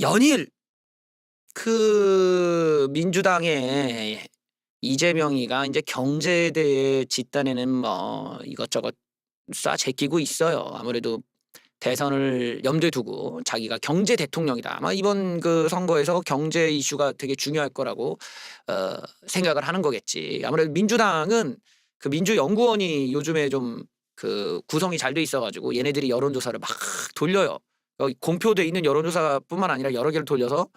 연일 그 민주당의 이재명이가 인제 경제에 대해 집단에는 뭐 이것저것 쏴 제끼고 있어요. 아무래도 대선을 염두에 두고 자기가 경제 대통령이다. 아마 이번 그 선거에서 경제 이슈가 되게 중요할 거라고 생각을 하는 거겠지. 아무래도 민주당은 그 민주연구원이 요즘에 좀 그 구성이 잘 돼 있어 가지고 얘네들이 여론조사를 막 돌려요. 공표돼 있는 여론조사뿐만 아니라 여러 개를 돌려서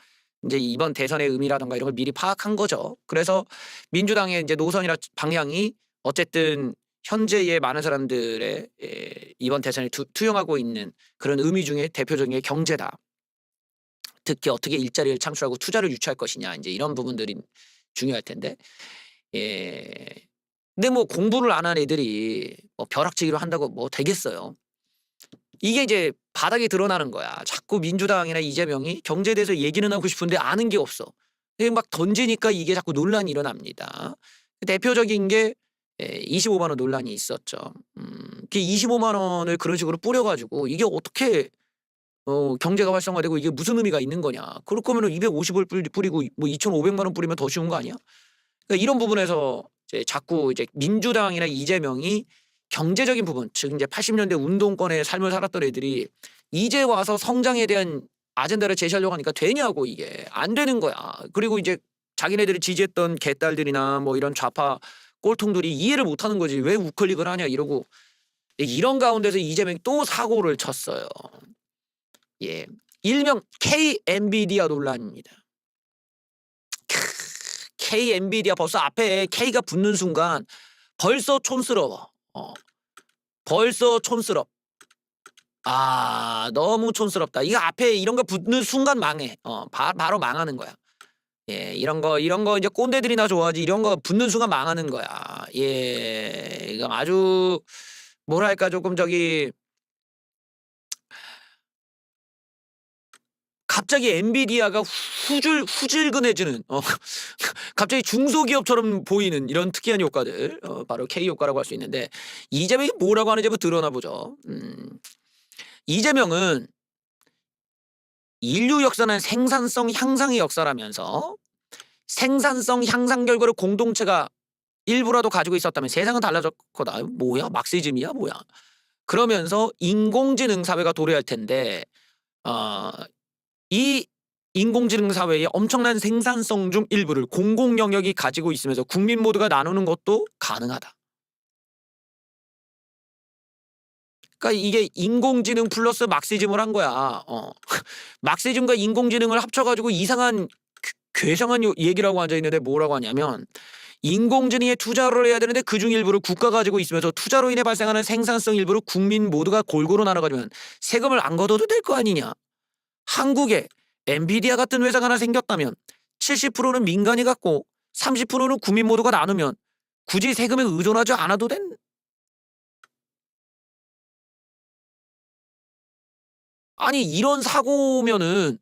인제 이번 대선의 의미라든가 이런 걸 미리 파악한 거죠. 그래서 민주당의 인제 노선이나 방향이 어쨌든 현재의 많은 사람들의 이번 대선에 투영하고 있는 그런 의미 중에 대표적인 게 경제다. 특히 어떻게 일자리를 창출하고 투자를 유치할 것이냐 인제 이런 부분들이 중요할 텐데 예. 근데 뭐 공부를 안 한 애들이 뭐 벼락치기를 한다고 뭐 되겠어요. 이게 이제 바닥에 드러나는 거야. 자꾸 민주당이나 이재명이 경제에 대해서 얘기는 하고 싶은데 아는 게 없어. 이게 막 던지니까 이게 자꾸 논란이 일어납니다. 대표적인 게 25만 원 논란이 있었죠. 그 25만 원을 그런 식으로 뿌려 가지고 이게 어떻게 경제가 활성화되고 이게 무슨 의미가 있는 거냐. 그럴 거면은 250을 뿌리고 뭐 2,500만 원 뿌리면 더 쉬운 거 아니야? 그러니까 이런 부분에서 이제 자꾸 이제 민주당이나 이재명이 경제적인 부분, 즉 이제 80년대 운동권의 삶을 살았던 애들이 이제 와서 성장에 대한 아젠다를 제시하려고 하니까 되냐고 이게. 안 되는 거야. 그리고 이제 자기네들이 지지했던 개딸들이나 뭐 이런 좌파 꼴통들이 이해를 못 하는 거지. "왜 우클릭을 하냐." 이러고 이런 가운데서 이재명이 또 사고를 쳤어요. 예. 일명 K 엔비디아 논란입니다. K 엔비디아 벌써 앞에 K가 붙는 순간 벌써 촌스러워. 벌써 촌스럽. 아 너무 촌스럽다. 이거 앞에 이런 거 붙는 순간 망해. 바로 망하는 거야. 예. 이런 거 이제 꼰대들이나 좋아하지 이런 거 붙는 순간 망하는 거야. 예. 이거 아주 뭐랄까 조금 저기 갑자기 엔비디아가 후질근해지는 갑자기 중소기업처럼 보이는 이런 특이한 효과들 바로 K 효과라고 할 수 있는데 이재명이 뭐라고 하는지 한번 드러나 보죠. 이재명은 인류 역사는 생산성 향상의 역사라면서 생산성 향상 결과를 공동체가 일부라도 가지고 있었다면 세상은 달라질 거다. 뭐야? 막시즘이야? 뭐야? 그러면서 인공지능 사회가 도래할 텐데 이 인공지능 사회의 엄청난 생산성 중 일부를 공공 영역이 가지고 있으면서 국민 모두가 나누는 것도 가능하다. 그러니까 이게 인공지능 플러스 막시즘을 한 거야. 막시즘과 인공지능을 합쳐 가지고 이상한 괴상한 얘기라고 앉아 있는데 뭐라고 하냐면 인공지능에 투자를 해야 되는데 그중 일부를 국가가 가지고 있으면서 투자로 인해 발생하는 생산성 일부를 국민 모두가 골고루 나눠 가지면 세금을 안 걷어도 될 거 아니냐. 한국에 엔비디아 같은 회사가 하나 생겼다면 70%는 민간이 갖고 30%는 국민 모두가 나누면 굳이 세금에 의존하지 않아도 된 아니 이런 사고면은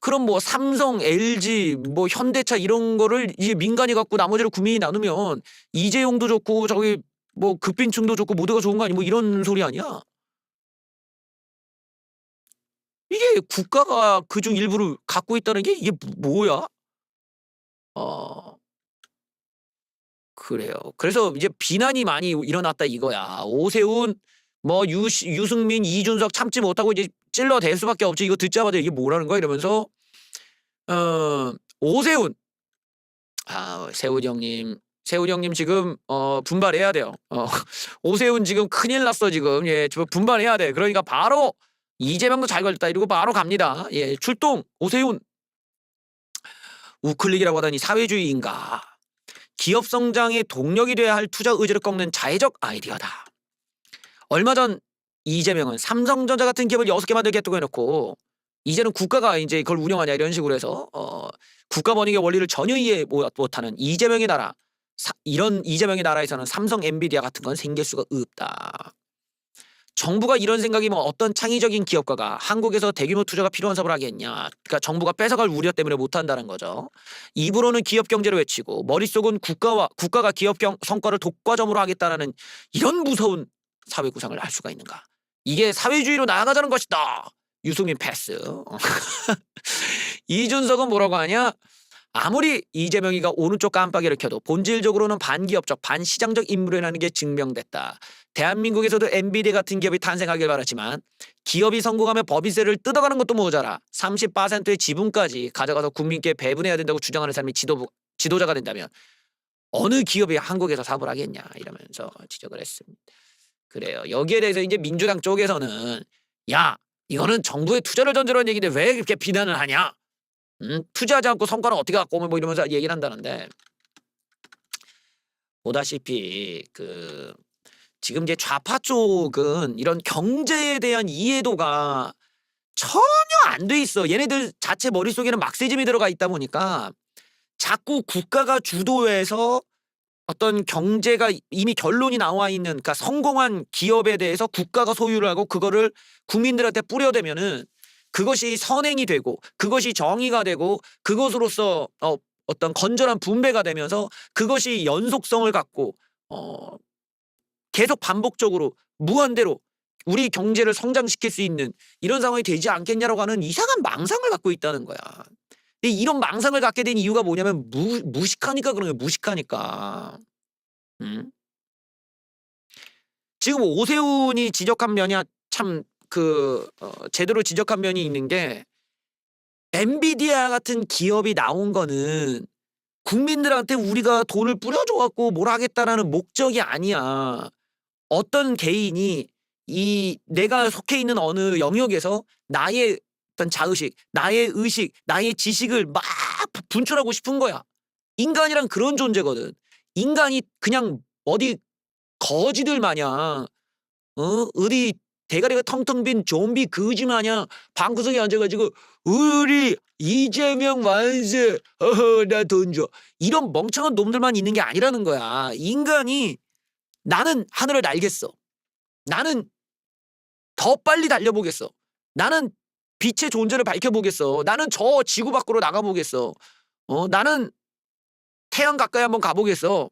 그럼 뭐 삼성, LG, 뭐 현대차 이런 거를 이제 민간이 갖고 나머지를 국민이 나누면 이재용도 좋고 저기 뭐 극빈층도 좋고 모두가 좋은 거 아니 뭐 이런 소리 아니야? 이게 국가가 그중 일부를 갖고 있다는 게 이게 뭐야? 어 그래요. 그래서 이제 비난이 많이 일어났다 이거야. 오세훈 뭐 유승민, 이준석 참지 못하고 이제 찔러댈 수밖에 없지. 이거 듣자마자 "이게 뭐라는 거야?" 이러면서 오세훈 세훈이 형님 지금 분발해야 돼요. 오세훈 지금 큰일 났어 지금. 예. 저 분발해야 돼. 그러니까 바로 "이재명도 잘 걸렸다." 이러고 바로 갑니다. 예. 출동 오세훈. 우클릭이라고 하다니 사회주의인가. 기업 성장의 동력이 돼야 할 투자 의지를 꺾는 자해적 아이디어다. 얼마 전 이재명은 삼성전자 같은 기업을 6개 만들겠다고 해놓고 이제는 국가가 이제 그걸 운영하냐 이런 식으로 해서 국가 번영의 원리를 전혀 이해 못하는 이재명의 나라 이런 이재명의 나라에서는 삼성, 엔비디아 같은 건 생길 수가 없다. 정부가 이런 생각이면 어떤 창의적인 기업가가 한국에서 대규모 투자가 필요한 사업을 하겠냐. 그러니까 정부가 뺏어갈 우려 때문에 못한다는 거죠. 입으로는 기업 경제를 외치고 머릿속은 국가가 기업 성과를 독과점으로 하겠다라는 이런 무서운 사회 구상을 할 수가 있는가. 이게 사회주의로 나아가자는 것이다. 유승민 패스. 이준석은 뭐라고 하냐? 아무리 이재명이가 오른쪽 깜빡이를 켜도 본질적으로는 반기업적, 반시장적 인물이라는 게 증명됐다. 대한민국에서도 MBD 같은 기업이 탄생하길 바랐지만 기업이 성공하면 법인세를 뜯어가는 것도 모자라 30%의 지분까지 가져가서 국민께 배분해야 된다고 주장하는 사람이 지도자가 된다면 어느 기업이 한국에서 사업을 하겠냐 이러면서 지적을 했습니다. 그래요. 여기에 대해서 이제 민주당 쪽에서는 야 이거는 정부의 투자를 전제로 한 얘기인데 왜 이렇게 비난을 하냐? 투자하지 않고 성과는 어떻게 갖고 오면 뭐 이러면서 얘기를 한다는데 보다시피 지금 이제 좌파 쪽은 이런 경제에 대한 이해도가 전혀 안 돼 있어. 얘네들 자체 머릿속에는 막세즘이 들어가 있다 보니까 자꾸 국가가 주도해서 어떤 경제가 이미 결론이 나와 있는 그러니까 성공한 기업에 대해서 국가가 소유를 하고 그거를 국민들한테 뿌려대면은 그것이 선행이 되고 그것이 정의가 되고 그것으로서 어떤 건전한 분배가 되면서 그것이 연속성을 갖고 계속 반복적으로 무한대로 우리 경제를 성장시킬 수 있는 이런 상황이 되지 않겠냐라고 하는 이상한 망상을 갖고 있다는 거야. 근데 이런 망상을 갖게 된 이유가 뭐냐면 무식하니까 그런 거예요. 무식하니까. 지금 오세훈이 지적한 면이 참 제대로 지적한 면이 있는 게 엔비디아 같은 기업이 나온 거는 국민들한테 우리가 돈을 뿌려줘 갖고 뭘 하겠다라는 목적이 아니야. 어떤 개인이 내가 속해 있는 어느 영역에서 나의 어떤 자의식, 나의 의식, 나의 지식을 막 분출하고 싶은 거야. 인간이란 그런 존재거든. 인간이 그냥 어디 거지들 마냥 어디 대가리가 텅텅 빈 좀비 거지 마냥 방구석에 앉아가지고 우리 이재명 만세 나 돈 줘 이런 멍청한 놈들만 있는 게 아니라는 거야. 인간이 나는 하늘을 날겠어. 나는 더 빨리 달려보겠어. 나는 빛의 존재를 밝혀보겠어. 나는 저 지구 밖으로 나가보겠어. 나는 태양 가까이 한번 가보겠어.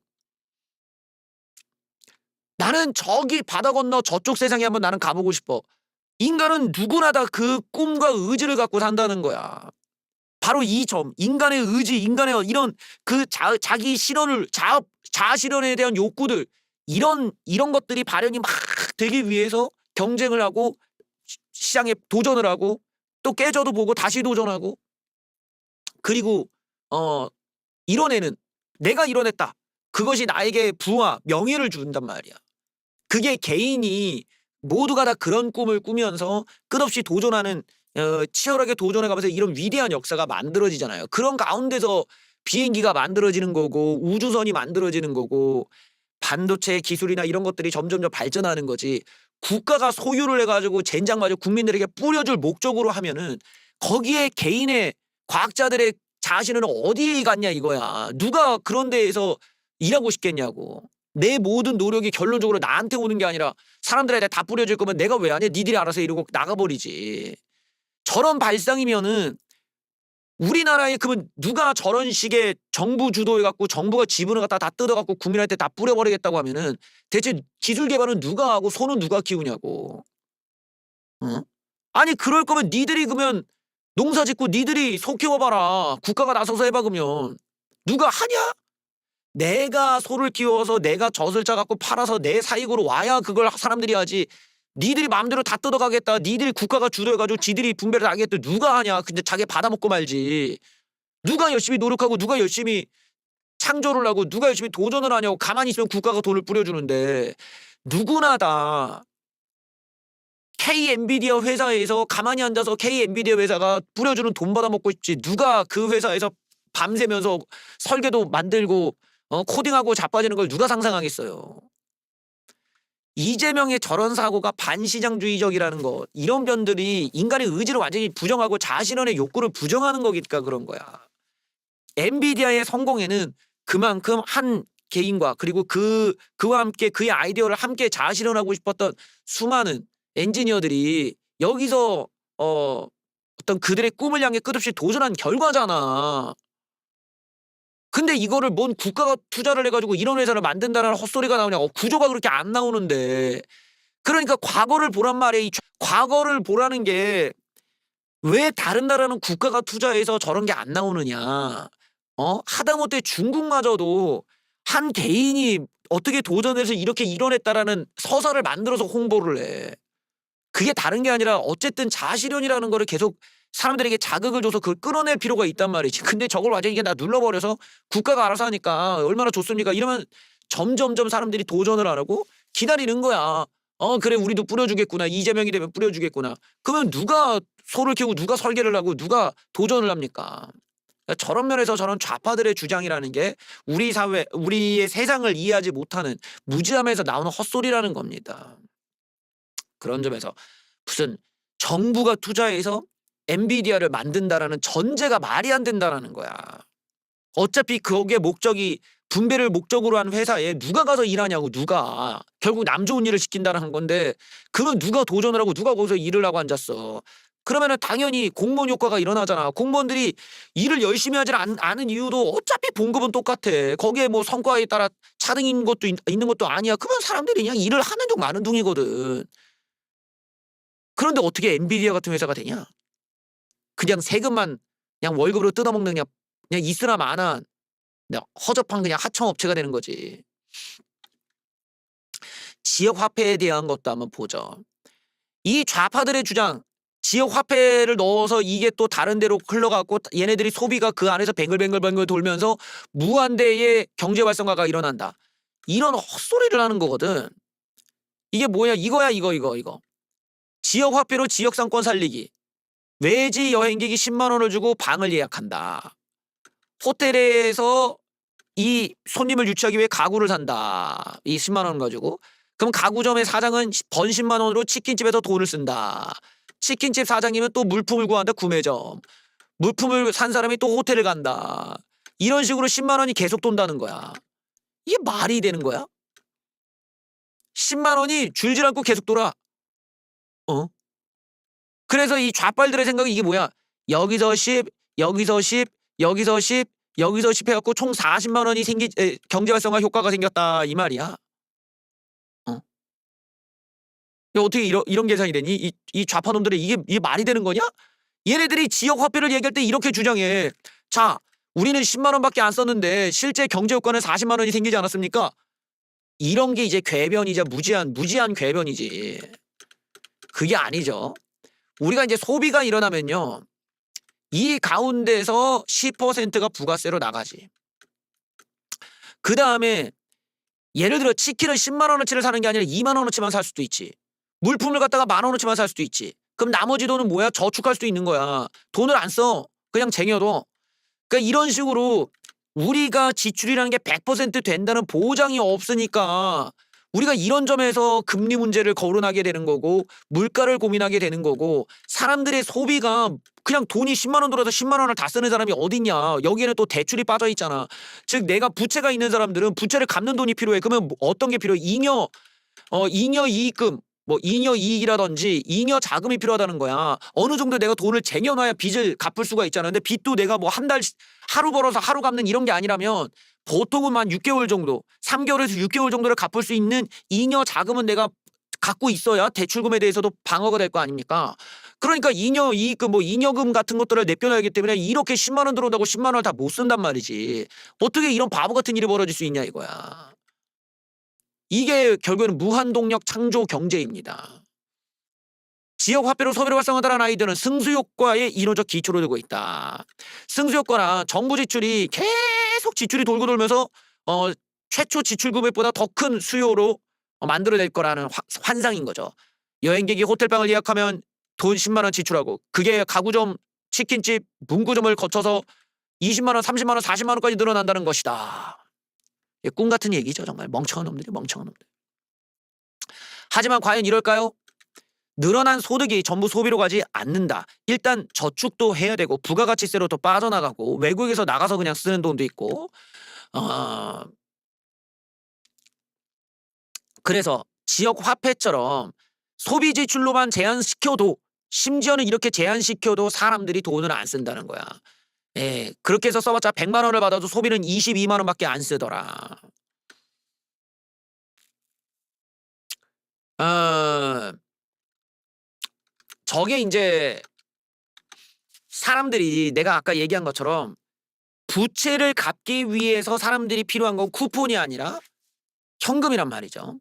나는 저기 바다 건너 저쪽 세상에 한번 나는 가보고 싶어. 인간은 누구나 다 그 꿈과 의지를 갖고 산다는 거야. 바로 이 점, 인간의 의지, 인간의 이런 자기 실현을 자아 실현에 대한 욕구들 이런 것들이 발현이 막 되기 위해서 경쟁을 하고 시장에 도전을 하고 또 깨져도 보고 다시 도전하고 그리고 이뤄내는 내가 이뤄냈다. 그것이 나에게 부와 명예를 준단 말이야. 그게 개인이 모두가 다 그런 꿈을 꾸면서 끝없이 도전하는 치열하게 도전해가면서 이런 위대한 역사가 만들어지잖아요. 그런 가운데서 비행기가 만들어지는 거고 우주선이 만들어지는 거고 반도체 기술이나 이런 것들이 점점 더 발전하는 거지. 국가가 소유를 해가지고 젠장마저 국민들에게 뿌려줄 목적으로 하면은 거기에 개인의 과학자들의 자신은 어디 갔냐 이거야. 누가 그런 데에서 일하고 싶겠냐고. 내 모든 노력이 결론적으로 나한테 오는 게 아니라 사람들한테 다 뿌려질 거면 내가 왜 안 해? 니들이 알아서 이러고 나가버리지. 저런 발상이면은 우리나라에 그러면 누가 저런 식의 정부 주도해갖고 정부가 지분을 갖다 다 뜯어갖고 국민한테 다 뿌려버리겠다고 하면은 대체 기술 개발은 누가 하고 소는 누가 키우냐고. 아니 그럴 거면 니들이 그러면 농사 짓고 니들이 소 키워봐라. 국가가 나서서 해봐 그러면. 누가 하냐? 내가 소를 키워서 내가 젖을 짜갖고 팔아서 내 사익으로 와야 그걸 사람들이 하지. 니들이 마음대로 다 뜯어가겠다. 니들이 국가가 주도해가지고 지들이 분배를 하겠다. 누가 하냐. 근데 자기 받아먹고 말지. 누가 열심히 노력하고 누가 열심히 창조를 하고 누가 열심히 도전을 하냐고. 가만히 있으면 국가가 돈을 뿌려주는데 누구나 다 K-엔비디아 회사에서 가만히 앉아서 K-엔비디아 회사가 뿌려주는 돈 받아먹고 싶지. 누가 그 회사에서 밤새면서 설계도 만들고 코딩하고 자빠지는 걸 누가 상상하겠어요. 이재명의 저런 사고가 반시장주의적이라는 것 이런 변들이 인간의 의지를 완전히 부정하고 자신의 욕구를 부정하는 거니까 그런 거야. 엔비디아의 성공에는 그만큼 한 개인과 그리고 그와 함께 그의 아이디어를 함께 자아실현하고 싶었던 수많은 엔지니어들이 여기서 어떤 그들의 꿈을 향해 끝없이 도전한 결과잖아. 근데 이거를 뭔 국가가 투자를 해가지고 이런 회사를 만든다는 헛소리가 나오냐. 구조가 그렇게 안 나오는데. 그러니까 과거를 보란 말이야. 과거를 보라는 게 왜 다른 나라는 국가가 투자해서 저런 게 안 나오느냐. 하다못해 중국마저도 한 개인이 어떻게 도전해서 이렇게 이뤄냈다라는 서사를 만들어서 홍보를 해. 그게 다른 게 아니라 어쨌든 자아실현이라는 거를 계속 사람들에게 자극을 줘서 그걸 끌어낼 필요가 있단 말이지. 근데 저걸 완전히 이게 다 눌러버려서 국가가 알아서 하니까 얼마나 좋습니까? 이러면 점점점 사람들이 도전을 안 하고 기다리는 거야. 그래 우리도 뿌려주겠구나. 이재명이 되면 뿌려주겠구나. 그러면 누가 소를 키우고 누가 설계를 하고 누가 도전을 합니까? 그러니까 저런 면에서 저런 좌파들의 주장이라는 게 우리 사회, 우리의 세상을 이해하지 못하는 무지함에서 나오는 헛소리라는 겁니다. 그런 점에서 무슨 정부가 투자해서 엔비디아를 만든다라는 전제가 말이 안 된다라는 거야. 어차피 거기에 목적이 분배를 목적으로 한 회사에 누가 가서 일하냐고. 누가 결국 남 좋은 일을 시킨다는 건데 그건 누가 도전을 하고 누가 거기서 일을 하고 앉았어. 그러면은 당연히 공무원 효과가 일어나잖아. 공무원들이 일을 열심히 하지 않은 이유도 어차피 봉급은 똑같아. 거기에 뭐 성과에 따라 차등인 것도 있는 것도 아니야. 그러면 사람들이 그냥 일을 하는 둥 마는 둥이거든. 그런데 어떻게 엔비디아 같은 회사가 되냐? 그냥 세금만 그냥 월급으로 뜯어먹는 그냥 있으나 마나 그냥 허접한 그냥 하청업체가 되는 거지. 지역화폐에 대한 것도 한번 보죠. 이 좌파들의 주장, 지역화폐를 넣어서 이게 또 다른 데로 흘러가고 얘네들이 소비가 그 안에서 뱅글뱅글 돌면서 무한대의 경제 활성화가 일어난다. 이런 헛소리를 하는 거거든. 이게 뭐야? 이거야 이거. 지역화폐로 지역상권 살리기. 외지 여행객이 10만 원을 주고 방을 예약한다. 호텔에서 이 손님을 유치하기 위해 가구를 산다. 이 10만 원 가지고. 그럼 가구점의 사장은 번 10만 원으로 치킨집에서 돈을 쓴다. 치킨집 사장이면 또 물품을 구한다. 구매점. 물품을 산 사람이 또 호텔을 간다. 이런 식으로 10만 원이 계속 돈다는 거야. 이게 말이 되는 거야? 10만 원이 줄질 않고 계속 돌아. 그래서 이 좌빨들의 생각이 이게 뭐야? 여기서 10, 여기서 10, 여기서 10, 여기서 10 해갖고 총 40만 원이 경제 활성화 효과가 생겼다 이 말이야. 어떻게 이런 계산이 되니? 이 좌파놈들의 이게 말이 되는 거냐? 얘네들이 지역 화폐를 얘기할 때 이렇게 주장해. 자, 우리는 10만 원밖에 안 썼는데 실제 경제 효과는 40만 원이 생기지 않았습니까? 이런 게 이제 궤변이자 무지한 궤변이지. 그게 아니죠. 우리가 이제 소비가 일어나면요. 이 가운데서 10%가 부가세로 나가지. 그 다음에 예를 들어 치킨을 10만 원어치를 사는 게 아니라 2만 원어치만 살 수도 있지. 물품을 갖다가 1만 원어치만 살 수도 있지. 그럼 나머지 돈은 뭐야? 저축할 수도 있는 거야. 돈을 안 써. 그냥 쟁여둬. 그러니까 이런 식으로 우리가 지출이라는 게 100% 된다는 보장이 없으니까 우리가 이런 점에서 금리 문제를 거론하게 되는 거고 물가를 고민하게 되는 거고 사람들의 소비가 그냥 돈이 10만 원 들어서 10만 원을 다 쓰는 사람이 어딨냐. 여기에는 또 대출이 빠져 있잖아. 즉 내가 부채가 있는 사람들은 부채를 갚는 돈이 필요해. 그러면 어떤 게 필요해? 잉여 이익금 뭐 잉여 이익이라든지 잉여 자금이 필요하다는 거야. 어느 정도 내가 돈을 쟁여놔야 빚을 갚을 수가 있잖아. 근데 빚도 내가 뭐 한 달 하루 벌어서 하루 갚는 이런 게 아니라면 보통은 한 6개월 정도 3개월에서 6개월 정도를 갚을 수 있는 잉여 자금은 내가 갖고 있어야 대출금에 대해서도 방어가 될 거 아닙니까? 그러니까 잉여 이익금 뭐 잉여금 같은 것들을 내려놔야 하기 때문에 이렇게 10만 원 들어온다고 10만 원을 다 못 쓴단 말이지. 어떻게 이런 바보 같은 일이 벌어질 수 있냐 이거야. 이게 결국에는 무한동력 창조 경제입니다. 지역 화폐로 소비를 활성화하는 아이디어는 승수효과의 이론적 기초를 두고 있다. 승수효과나 정부 지출이 계속 지출이 돌고 돌면서 최초 지출 금액보다 더 큰 수요로 만들어낼 거라는 환상인 거죠. 여행객이 호텔방을 예약하면 돈 10만 원 지출하고 그게 가구점, 치킨집, 문구점을 거쳐서 20만 원, 30만 원, 40만 원까지 늘어난다는 것이다. 꿈 같은 얘기죠. 정말 멍청한 놈들이 멍청한 놈들. 하지만 과연 이럴까요? 늘어난 소득이 전부 소비로 가지 않는다. 일단 저축도 해야 되고 부가가치세로 또 빠져나가고 외국에서 나가서 그냥 쓰는 돈도 있고 그래서 지역 화폐처럼 소비 지출로만 제한시켜도 심지어는 이렇게 제한시켜도 사람들이 돈을 안 쓴다는 거야. 예, 그렇게 해서 써봤자 100만 원을 받아도 소비는 22만 원밖에 안 쓰더라. 저게 이제 사람들이 내가 아까 얘기한 것처럼 부채를 갚기 위해서 사람들이 필요한 건 쿠폰이 아니라 현금이란 말이죠.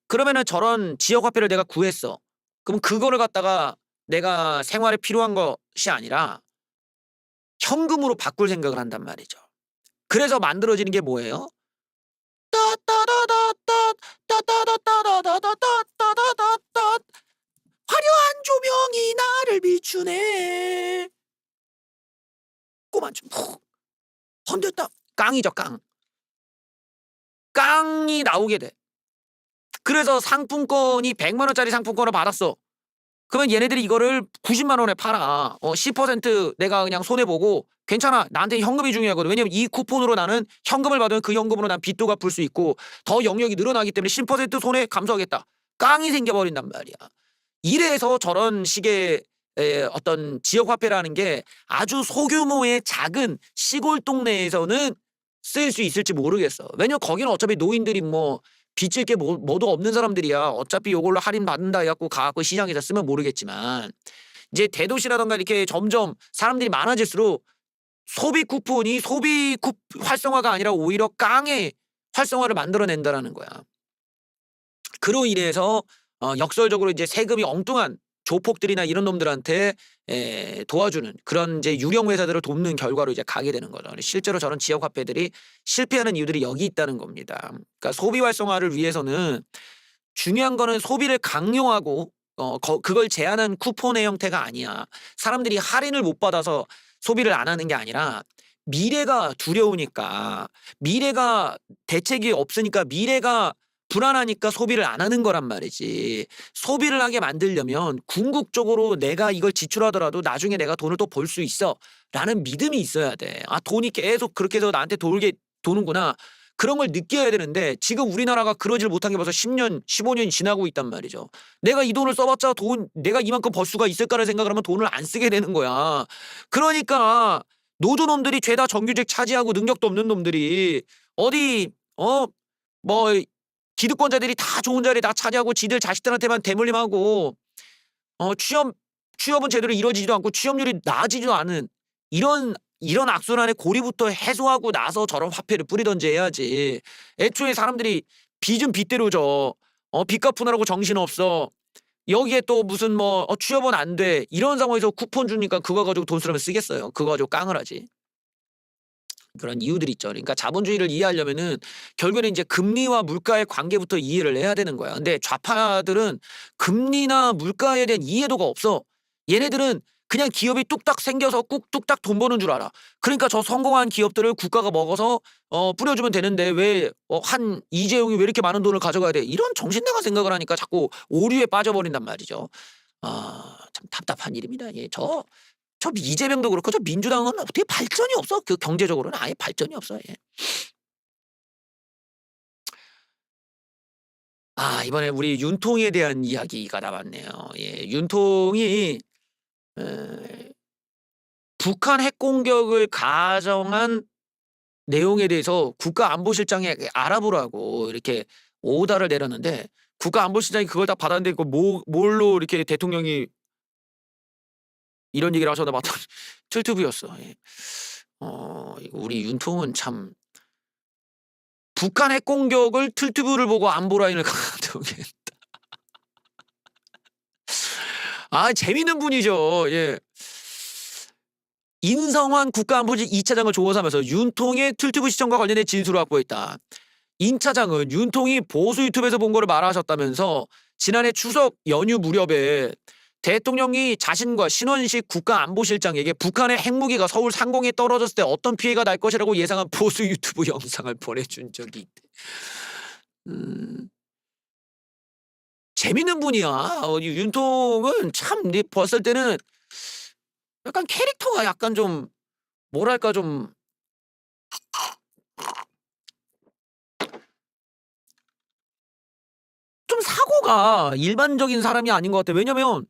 그러면은 저런 지역 화폐를 내가 구했어. 그럼 그거를 갖다가 내가 생활에 필요한 것이 아니라 현금으로 바꿀 생각을 한단 말이죠. 그래서 만들어지는 게 뭐예요? 따따다다따 따따다따다다다다다다다다 화려한 조명이 나를 비추네. 꼬만 좀 헌됐다. 깡이죠, 깡. 깡이 나오게 돼. 그래서 상품권이 100만 원짜리 상품권을 받았어. 그러면 얘네들이 이거를 90만 원에 팔아. 10% 내가 그냥 손해 보고 괜찮아. 나한테 현금이 중요하거든. 왜냐면 이 쿠폰으로 나는 현금을 받으면 그 현금으로 난 빚도 갚을 수 있고 더 영역이 늘어나기 때문에 10% 손해 감수하겠다. 깡이 생겨버린단 말이야. 이래서 저런 식의 어떤 지역 화폐라는 게 아주 소규모의 작은 시골 동네에서는 쓸 수 있을지 모르겠어. 왜냐면 거기는 어차피 노인들이 뭐 빚질 게 뭐도 없는 사람들이야. 어차피 요걸로 할인 받는다 해갖고 가갖고 시장에서 쓰면 모르겠지만 이제 대도시라던가 이렇게 점점 사람들이 많아질수록 소비 쿠폰이 활성화가 아니라 오히려 깡의 활성화를 만들어낸다라는 거야. 그로 인해서 역설적으로 이제 세금이 엉뚱한 조폭들이나 이런 놈들한테 도와주는 그런 이제 유령 회사들을 돕는 결과로 이제 가게 되는 거죠. 실제로 저런 지역 화폐들이 실패하는 이유들이 여기 있다는 겁니다. 그러니까 소비 활성화를 위해서는 중요한 거는 소비를 강요하고 그걸 제한한 쿠폰의 형태가 아니야. 사람들이 할인을 못 받아서 소비를 안 하는 게 아니라 미래가 두려우니까 미래가 대책이 없으니까 미래가 불안하니까 소비를 안 하는 거란 말이지. 소비를 하게 만들려면 궁극적으로 내가 이걸 지출하더라도 나중에 내가 돈을 또 벌 수 있어 라는 믿음이 있어야 돼. 아, 돈이 계속 그렇게 해서 나한테 도는구나. 그런 걸 느껴야 되는데 지금 우리나라가 그러질 못한 게 벌써 10년, 15년이 지나고 있단 말이죠. 내가 이 돈을 써봤자 내가 이만큼 벌 수가 있을까를 생각을 하면 돈을 안 쓰게 되는 거야. 그러니까 노조놈들이 죄다 정규직 차지하고 능력도 없는 놈들이 어디 뭐 기득권자들이 다 좋은 자리 다 차지하고 지들 자식들한테만 대물림하고 취업은 제대로 이루어지지도 않고 취업률이 나아지지도 않은 이런 악순환의 고리부터 해소하고 나서 저런 화폐를 뿌리던지 해야지. 애초에 사람들이 빚은 빚대로 져. 빚 갚으느라고 정신없어. 여기에 또 무슨 취업은 안 돼. 이런 상황에서 쿠폰 주니까 그거 가지고 돈 쓰려면 쓰겠어요. 그거 가지고 깡을 하지. 그런 이유들이 있죠. 그러니까 자본주의를 이해하려면은 결국에는 이제 금리와 물가의 관계부터 이해를 해야 되는 거야. 근데 좌파들은 금리나 물가에 대한 이해도가 없어. 얘네들은 그냥 기업이 뚝딱 생겨서 뚝딱 돈 버는 줄 알아. 그러니까 저 성공한 기업들을 국가가 먹어서 뿌려주면 되는데 왜 한 이재용이 왜 이렇게 많은 돈을 가져가야 돼? 이런 정신나간 생각을 하니까 자꾸 오류에 빠져버린단 말이죠. 참 답답한 일입니다. 예, 저 이재명도 그렇고 저 민주당은 어떻게 발전이 없어. 그 경제적으로는 아예 발전이 없어. 예. 이번에 우리 윤통에 대한 이야기가 나왔네요. 예, 윤통이 북한 핵 공격을 가정한 내용에 대해서 국가안보실장에 알아보라고 이렇게 오다를 내렸는데 국가안보실장이 그걸 다 받았는데 뭘로 이렇게 대통령이 이런 얘기를 하셨나 봤더니 틀트부였어. 예. 우리 윤통은 참 북한 핵 공격을 틀트부를 보고 안보 라인을 강조했다. 재밌는 분이죠. 예. 인성환 국가안보실 2차장을 조언하면서 윤통의 틀트부 시청과 관련해 진술을 확보했다. 인 차장은 윤통이 보수 유튜브에서 본 거를 말하셨다면서 지난해 추석 연휴 무렵에 대통령이 자신과 신원식 국가안보실장에게 북한의 핵무기가 서울 상공에 떨어졌을 때 어떤 피해가 날 것이라고 예상한 보수 유튜브 영상을 보내준 적이 있대. 재밌는 분이야. 윤통은 참 봤을 때는 약간 캐릭터가 약간 좀 뭐랄까 좀 사고가 일반적인 사람이 아닌 것 같아. 왜냐면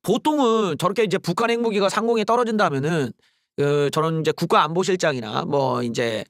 보통은 저렇게 이제 북한 핵무기가 상공에 떨어진다면은 저런 이제 국가안보실장이나 뭐 이제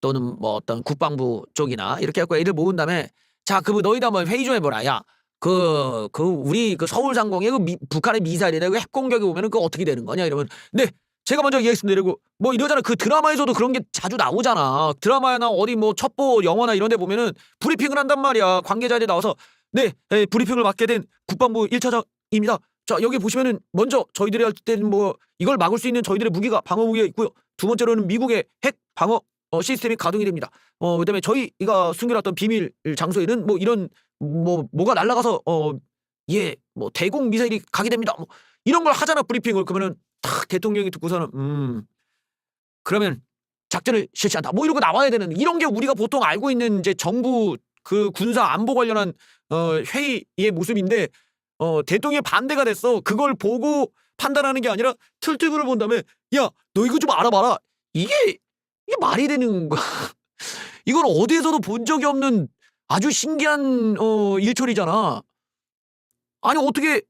또는 뭐 어떤 국방부 쪽이나 이렇게 해갖고 애들 모은 다음에 자, 너희들 한번 회의 좀 해보라. 야, 우리 그 서울 상공에 북한의 미사일이나 그 핵 공격이 오면은 그거 어떻게 되는 거냐 이러면 네 제가 먼저 얘기했습니다 이러고 뭐 이러잖아. 그 드라마에서도 그런 게 자주 나오잖아. 드라마나 어디 뭐 첩보 영화나 이런 데 보면은 브리핑을 한단 말이야. 관계자들이 나와서 네, 브리핑을 맡게 된 국방부 1차장입니다. 자 여기 보시면은 먼저 저희들이 할 때는 뭐 이걸 막을 수 있는 저희들의 무기가 방어 무기가 있고요. 두 번째로는 미국의 핵 방어 시스템이 가동이 됩니다. 그다음에 저희가 숨겨놨던 비밀 장소에는 뭐 이런 뭐가 날아가서 뭐 대공 미사일이 가게 됩니다. 뭐 이런 걸 하잖아 브리핑을. 그러면은 탁 대통령이 듣고서는 그러면 작전을 실시한다. 뭐 이러고 나와야 되는 이런 게 우리가 보통 알고 있는 이제 정부 그 군사 안보 관련한 회의의 모습인데 대통령이 반대가 됐어. 그걸 보고 판단하는 게 아니라 틀트브를 본 다음에 야 너 이거 좀 알아봐라. 이게 말이 되는 거야. 이건 어디에서도 본 적이 없는 아주 신기한 일처리잖아. 아니 어떻게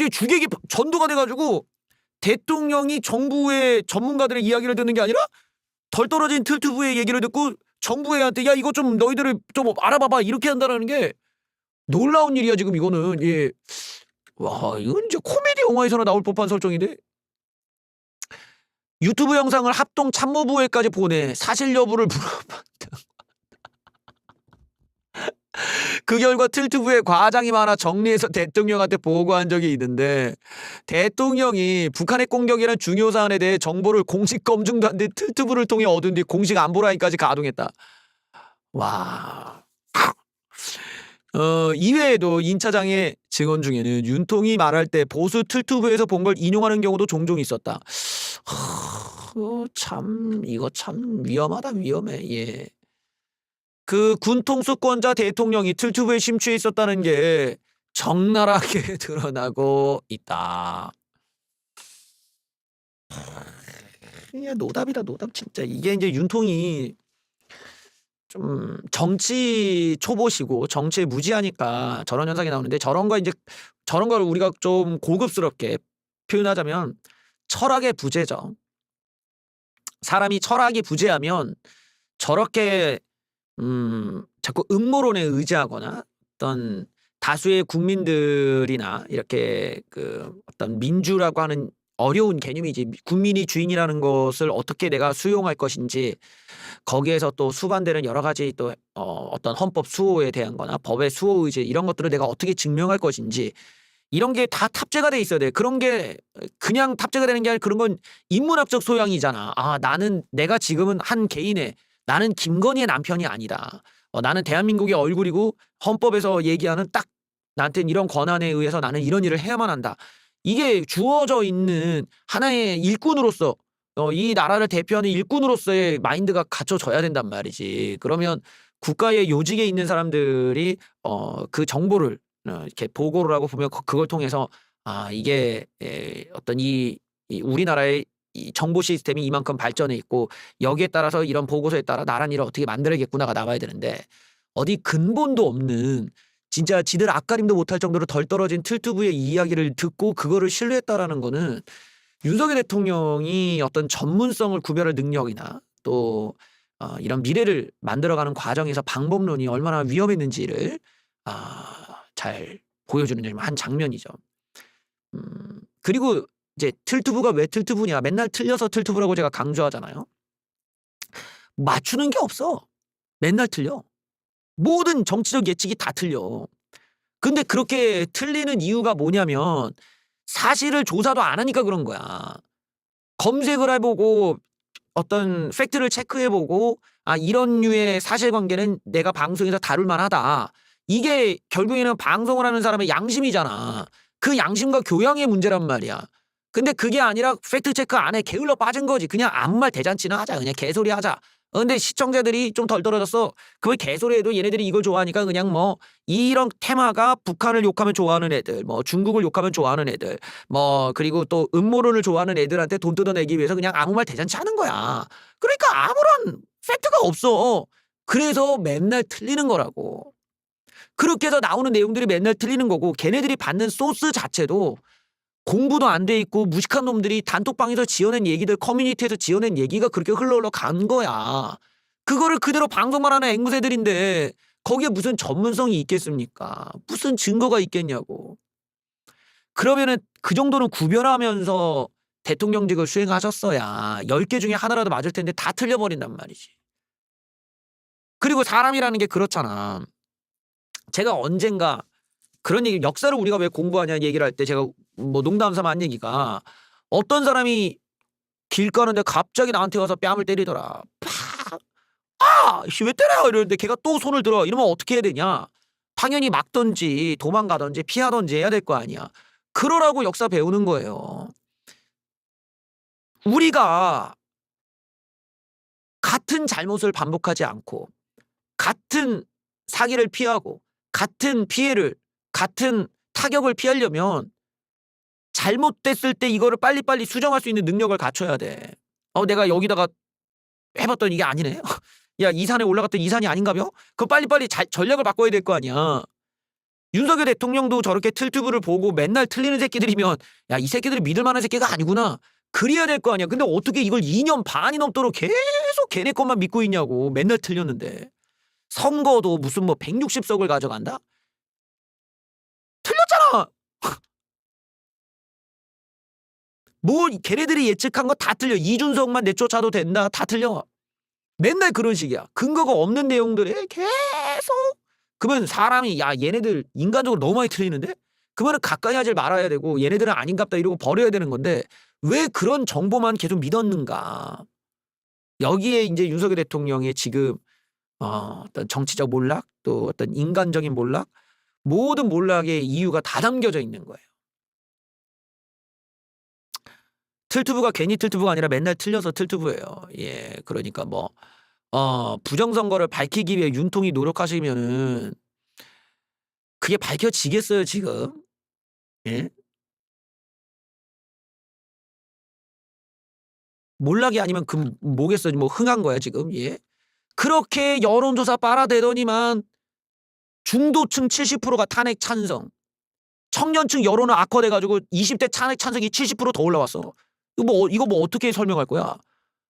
주객이 전도가 돼가지고 대통령이 정부의 전문가들의 이야기를 듣는 게 아니라 덜 떨어진 틀트부의 얘기를 듣고 정부애한테 야 이거 좀 너희들을 좀 알아봐봐 이렇게 한다는 게 놀라운 일이야 지금 이거는. 예. 와 이건 이제 코미디 영화에서나 나올 법한 설정인데 유튜브 영상을 합동 참모부에까지 보내 사실 여부를 물어봤다. 그 결과 틀트부에 과장이 많아 정리해서 대통령한테 보고한 적이 있는데 대통령이 북한의 공격이라는 중요 사안에 대해 정보를 공식 검증도 안 돼 틀트부를 통해 얻은 뒤 공식 안보라인까지 가동했다. 와. 이외에도 인 차장의 증언 중에는 윤통이 말할 때 보수 틀트부에서 본 걸 인용하는 경우도 종종 있었다. 이거 참 위험하다 위험해. 예. 그 군통수권자 대통령이 틀트부에 심취해 있었다는 게 적나라하게 드러나고 있다. 야, 노답이다 노답 진짜. 이게 이제 윤통이 좀 정치 초보시고 정치에 무지하니까 저런 현상이 나오는데 저런 걸 우리가 좀 고급스럽게 표현하자면 철학의 부재죠. 사람이 철학이 부재하면 저렇게 자꾸 음모론에 의지하거나 어떤 다수의 국민들이나 이렇게 그 어떤 민주라고 하는 어려운 개념이지 국민이 주인이라는 것을 어떻게 내가 수용할 것인지 거기에서 또 수반되는 여러 가지 또 어떤 헌법 수호에 대한 거나 법의 수호 의지 이런 것들을 내가 어떻게 증명할 것인지 이런 게 다 탑재가 돼 있어야 돼. 그런 게 그냥 탑재가 되는 게 아니라 그런 건 인문학적 소양이잖아. 내가 지금은 한 개인의 나는 김건희의 남편이 아니다. 나는 대한민국의 얼굴이고 헌법에서 얘기하는 딱 나한테는 이런 권한에 의해서 나는 이런 일을 해야만 한다. 이게 주어져 있는 하나의 일꾼으로서 이 나라를 대표하는 일꾼으로서의 마인드가 갖춰져야 된단 말이지. 그러면 국가의 요직에 있는 사람들이 그 정보를 이렇게 보고를 하고 보면 그걸 통해서 이게 어떤 이 우리나라의 이 정보 시스템이 이만큼 발전해 있고 여기에 따라서 이런 보고서에 따라 나란 일을 어떻게 만들어야겠구나가 나와야 되는데 어디 근본도 없는 진짜 지들 앞가림도 못할 정도로 덜 떨어진 틀트부의 이야기를 듣고 그거를 신뢰했다라는 거는 윤석열 대통령이 어떤 전문성을 구별할 능력이나 또 이런 미래를 만들어가는 과정에서 방법론이 얼마나 위험했는지를 잘 보여주는 한 장면이죠. 그리고 이제 틀트부가 왜 틀트부냐 맨날 틀려서 틀트부라고 제가 강조하잖아요. 맞추는 게 없어. 맨날 틀려. 모든 정치적 예측이 다 틀려. 근데 그렇게 틀리는 이유가 뭐냐면 사실을 조사도 안 하니까 그런 거야. 검색을 해보고 어떤 팩트를 체크해보고 이런 류의 사실관계는 내가 방송에서 다룰 만하다. 이게 결국에는 방송을 하는 사람의 양심이잖아. 그 양심과 교양의 문제란 말이야. 근데 그게 아니라 팩트체크 안 해. 게을러 빠진 거지. 그냥 아무 말 대잔치나 하자. 그냥 개소리 하자. 근데 시청자들이 좀 덜 떨어졌어. 그걸 개소리해도 얘네들이 이걸 좋아하니까 그냥 뭐 이런 테마가 북한을 욕하면 좋아하는 애들, 뭐 중국을 욕하면 좋아하는 애들, 뭐 그리고 또 음모론을 좋아하는 애들한테 돈 뜯어내기 위해서 그냥 아무 말 대잔치 하는 거야. 그러니까 아무런 팩트가 없어. 그래서 맨날 틀리는 거라고. 그렇게 해서 나오는 내용들이 맨날 틀리는 거고 걔네들이 받는 소스 자체도 공부도 안 돼 있고 무식한 놈들이 단톡방에서 지어낸 얘기들 커뮤니티에서 지어낸 얘기가 그렇게 흘러간 거야. 그거를 그대로 방송만 하는 앵무새들인데 거기에 무슨 전문성이 있겠습니까? 무슨 증거가 있겠냐고. 그러면은 그 정도는 구별하면서 대통령직을 수행하셨어야 10개 중에 하나라도 맞을 텐데 다 틀려버린단 말이지. 그리고 사람이라는 게 그렇잖아. 제가 언젠가 그런 얘기, 역사를 우리가 왜 공부하냐 얘기를 할 때 제가 뭐 농담 삼아 한 얘기가, 어떤 사람이 길 가는데 갑자기 나한테 와서 뺨을 때리더라. 팍! 아! 씨, 왜 때려요? 이러는데 걔가 또 손을 들어. 이러면 어떻게 해야 되냐? 당연히 막든지 도망가든지 피하든지 해야 될 거 아니야. 그러라고 역사 배우는 거예요. 우리가 같은 잘못을 반복하지 않고 같은 사기를 피하고 같은 피해를, 같은 타격을 피하려면 잘못됐을 때 이거를 빨리빨리 수정할 수 있는 능력을 갖춰야 돼. 내가 여기다가 해봤더니 이게 아니네. 야, 이 산에 올라갔더니 이 산이 아닌가벼? 그럼 빨리빨리 전략을 바꿔야 될 거 아니야. 윤석열 대통령도 저렇게 틀튜브를 보고 맨날 틀리는 새끼들이면 야, 이 새끼들이 믿을 만한 새끼가 아니구나. 그래야 될 거 아니야. 근데 어떻게 이걸 2년 반이 넘도록 계속 걔네 것만 믿고 있냐고. 맨날 틀렸는데. 선거도 무슨 뭐 160석을 가져간다? 틀렸잖아. 뭐 걔네들이 예측한 거 다 틀려. 이준석만 내쫓아도 된다. 다 틀려. 맨날 그런 식이야. 근거가 없는 내용들에 계속. 그러면 사람이 야, 얘네들 인간적으로 너무 많이 틀리는데? 그러면 가까이 하지 말아야 되고 얘네들은 아닌갑다 이러고 버려야 되는 건데 왜 그런 정보만 계속 믿었는가? 여기에 이제 윤석열 대통령의 지금 어떤 정치적 몰락, 또 어떤 인간적인 몰락, 모든 몰락의 이유가 다 담겨져 있는 거예요. 틀투브가 괜히 틀투브가 아니라 맨날 틀려서 틀투브예요. 예, 그러니까 뭐 부정선거를 밝히기 위해 윤통이 노력하시면은 그게 밝혀지겠어요, 지금? 예? 몰락이 아니면 그 뭐겠어요? 뭐 흥한 거야, 지금? 예? 그렇게 여론조사 빨아대더니만 중도층 70%가 탄핵 찬성, 청년층 여론은 악화돼가지고 20대 탄핵 찬성이 70% 더 올라왔어. 이거 뭐 어떻게 설명할 거야?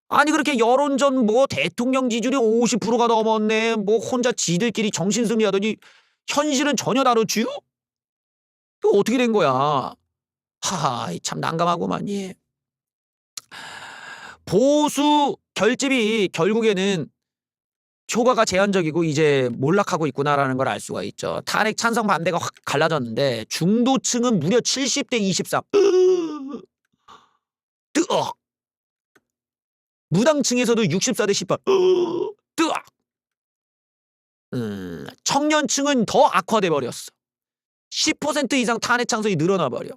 아니 그렇게 여론전 뭐 대통령 지지율이 50%가 넘었네, 뭐 혼자 지들끼리 정신승리하더니 현실은 전혀 다르지요? 이거 어떻게 된 거야? 하하, 참 난감하고만. 예. 보수 결집이 결국에는 효과가 제한적이고 이제 몰락하고 있구나라는 걸 알 수가 있죠. 탄핵 찬성 반대가 확 갈라졌는데 중도층은 무려 70대 23. 뜨억. 무당층에서도 64대 18. 뜨악. 청년층은 더 악화돼 버렸어. 10% 이상 탄핵 찬성이 늘어나 버려.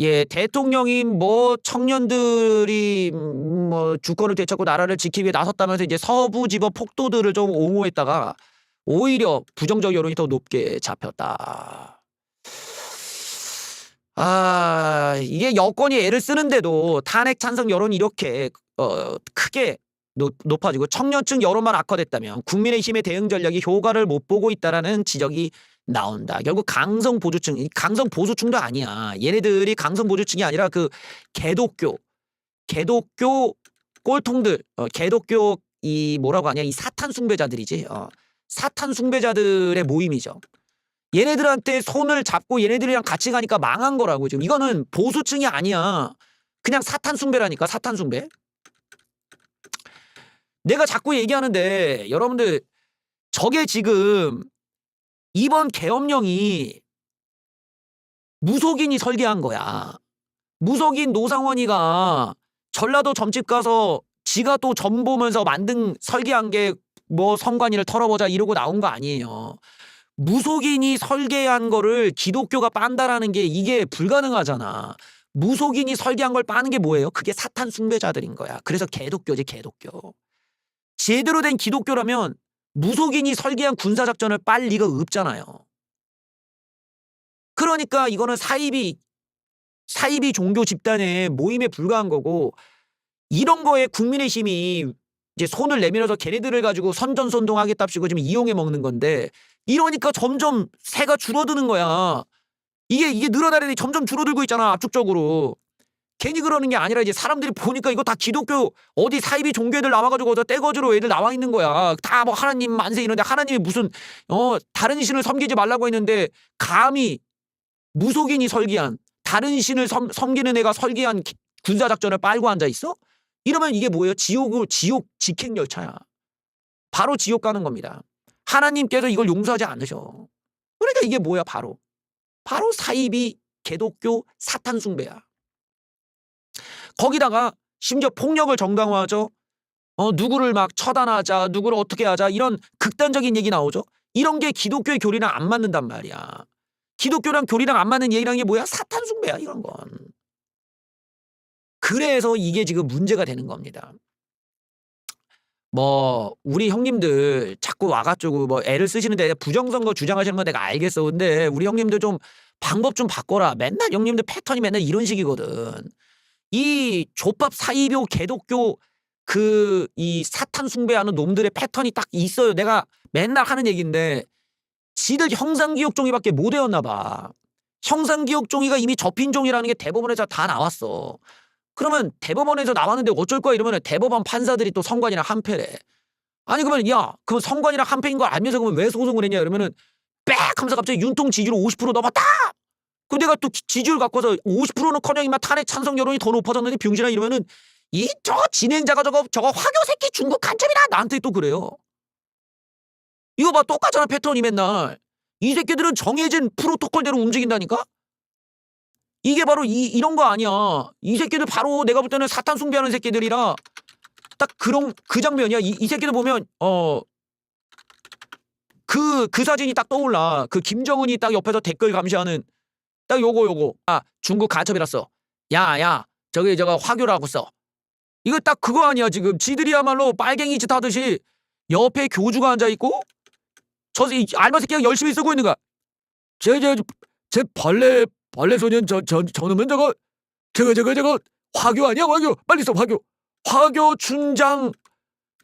예, 대통령이 뭐 청년들이 뭐 주권을 되찾고 나라를 지키기 위해 나섰다면서 이제 서부지법 폭도들을 좀 옹호했다가 오히려 부정적 여론이 더 높게 잡혔다. 이게 여권이 애를 쓰는데도 탄핵 찬성 여론이 이렇게 크게 높아지고 청년층 여론만 악화됐다면 국민의힘의 대응 전략이 효과를 못 보고 있다라는 지적이 나온다. 결국 강성 보수층, 강성 보수층도 아니야. 얘네들이 강성 보수층이 아니라 그 개독교 꼴통들, 개독교 이 뭐라고 하냐, 이 사탄 숭배자들이지. 사탄 숭배자들의 모임이죠. 얘네들한테 손을 잡고 얘네들이랑 같이 가니까 망한 거라고. 지금 이거는 보수층이 아니야. 그냥 사탄 숭배라니까. 사탄 숭배. 내가 자꾸 얘기하는데 여러분들, 저게 지금 이번 계엄령이 무속인이 설계한 거야. 무속인 노상원이가 전라도 점집 가서 지가 또 점 보면서 설계한 게 뭐 선관위를 털어보자 이러고 나온 거 아니에요. 무속인이 설계한 거를 기독교가 빤다라는 게 이게 불가능하잖아. 무속인이 설계한 걸 빠는 게 뭐예요? 그게 사탄 숭배자들인 거야. 그래서 개독교지, 개독교. 제대로 된 기독교라면 무속인이 설계한 군사작전을 빨 리가 없잖아요. 그러니까 이거는 사이비 종교 집단의 모임에 불과한 거고, 이런 거에 국민의힘이 이제 손을 내밀어서 걔네들을 가지고 선전선동하겠답시고 지금 이용해 먹는 건데, 이러니까 점점 새가 줄어드는 거야. 이게 늘어나려니 점점 줄어들고 있잖아, 압축적으로. 괜히 그러는 게 아니라 이제 사람들이 보니까 이거 다 기독교 어디 사이비 종교 애들 나와가지고 어디 떼거지로 애들 나와 있는 거야. 다 뭐 하나님 만세 이런데 하나님이 무슨 다른 신을 섬기지 말라고 했는데 감히 무속인이 설계한 다른 신을 섬기는 애가 설계한 군사작전을 빨고 앉아 있어? 이러면 이게 뭐예요? 지옥 직행 열차야. 바로 지옥 가는 겁니다. 하나님께서 이걸 용서하지 않으셔. 그러니까 이게 뭐야? 바로 사이비 개독교 사탄 숭배야. 거기다가 심지어 폭력을 정당화하죠. 누구를 막 처단하자, 누구를 어떻게 하자 이런 극단적인 얘기 나오죠. 이런 게 기독교의 교리랑 안 맞는단 말이야. 기독교랑 교리랑 안 맞는 얘기라는 게 뭐야? 사탄 숭배야 이런 건. 그래서 이게 지금 문제가 되는 겁니다. 뭐 우리 형님들 자꾸 와가지고 뭐 애를 쓰시는데 부정선거 주장하시는 건 내가 알겠어. 근데 우리 형님들 좀 방법 좀 바꿔라. 맨날 형님들 패턴이 맨날 이런 식이거든. 이 족밥 사이비 개독교 이 사탄 숭배하는 놈들의 패턴이 딱 있어요. 내가 맨날 하는 얘기인데 지들 형상기억종이밖에 못 외웠나 봐. 형상기억종이가 이미 접힌종이라는 게 대법원에서 다 나왔어. 그러면 대법원에서 나왔는데 어쩔 거야 이러면 대법원 판사들이 또 선관이랑 한패래. 아니 그러면 그럼 선관이랑 한패인 걸 알면서 그러면 왜 소송을 했냐 이러면은 빽 하면서 갑자기 윤통 지지율 50% 넘었다. 그럼 내가 또 지지율 갖고서 50%는커녕 이만 탄핵 찬성 여론이 더 높아졌는데 병신아 이러면은 저 진행자가 저거 화교 새끼 중국 간첩이다 나한테 또 그래요. 이거 봐 똑같잖아 패턴이 맨날. 이 새끼들은 정해진 프로토콜대로 움직인다니까. 이게 바로 이런 거 아니야. 이 새끼들 바로 내가 볼 때는 사탄 숭배하는 새끼들이라 딱 그 장면이야. 이 새끼들 보면 그 사진이 딱 떠올라. 그 김정은이 딱 옆에서 댓글 감시하는 딱 요거. 중국 간첩이랐어. 야 저거 화교라고 써. 이거 딱 그거 아니야 지금. 지들이야말로 빨갱이 짓 하듯이 옆에 교주가 앉아있고 저 알바 새끼가 열심히 쓰고 있는 거야. 제 벌레 소년 저놈은 저거 화교 아니야 화교. 빨리 써 화교 춘장.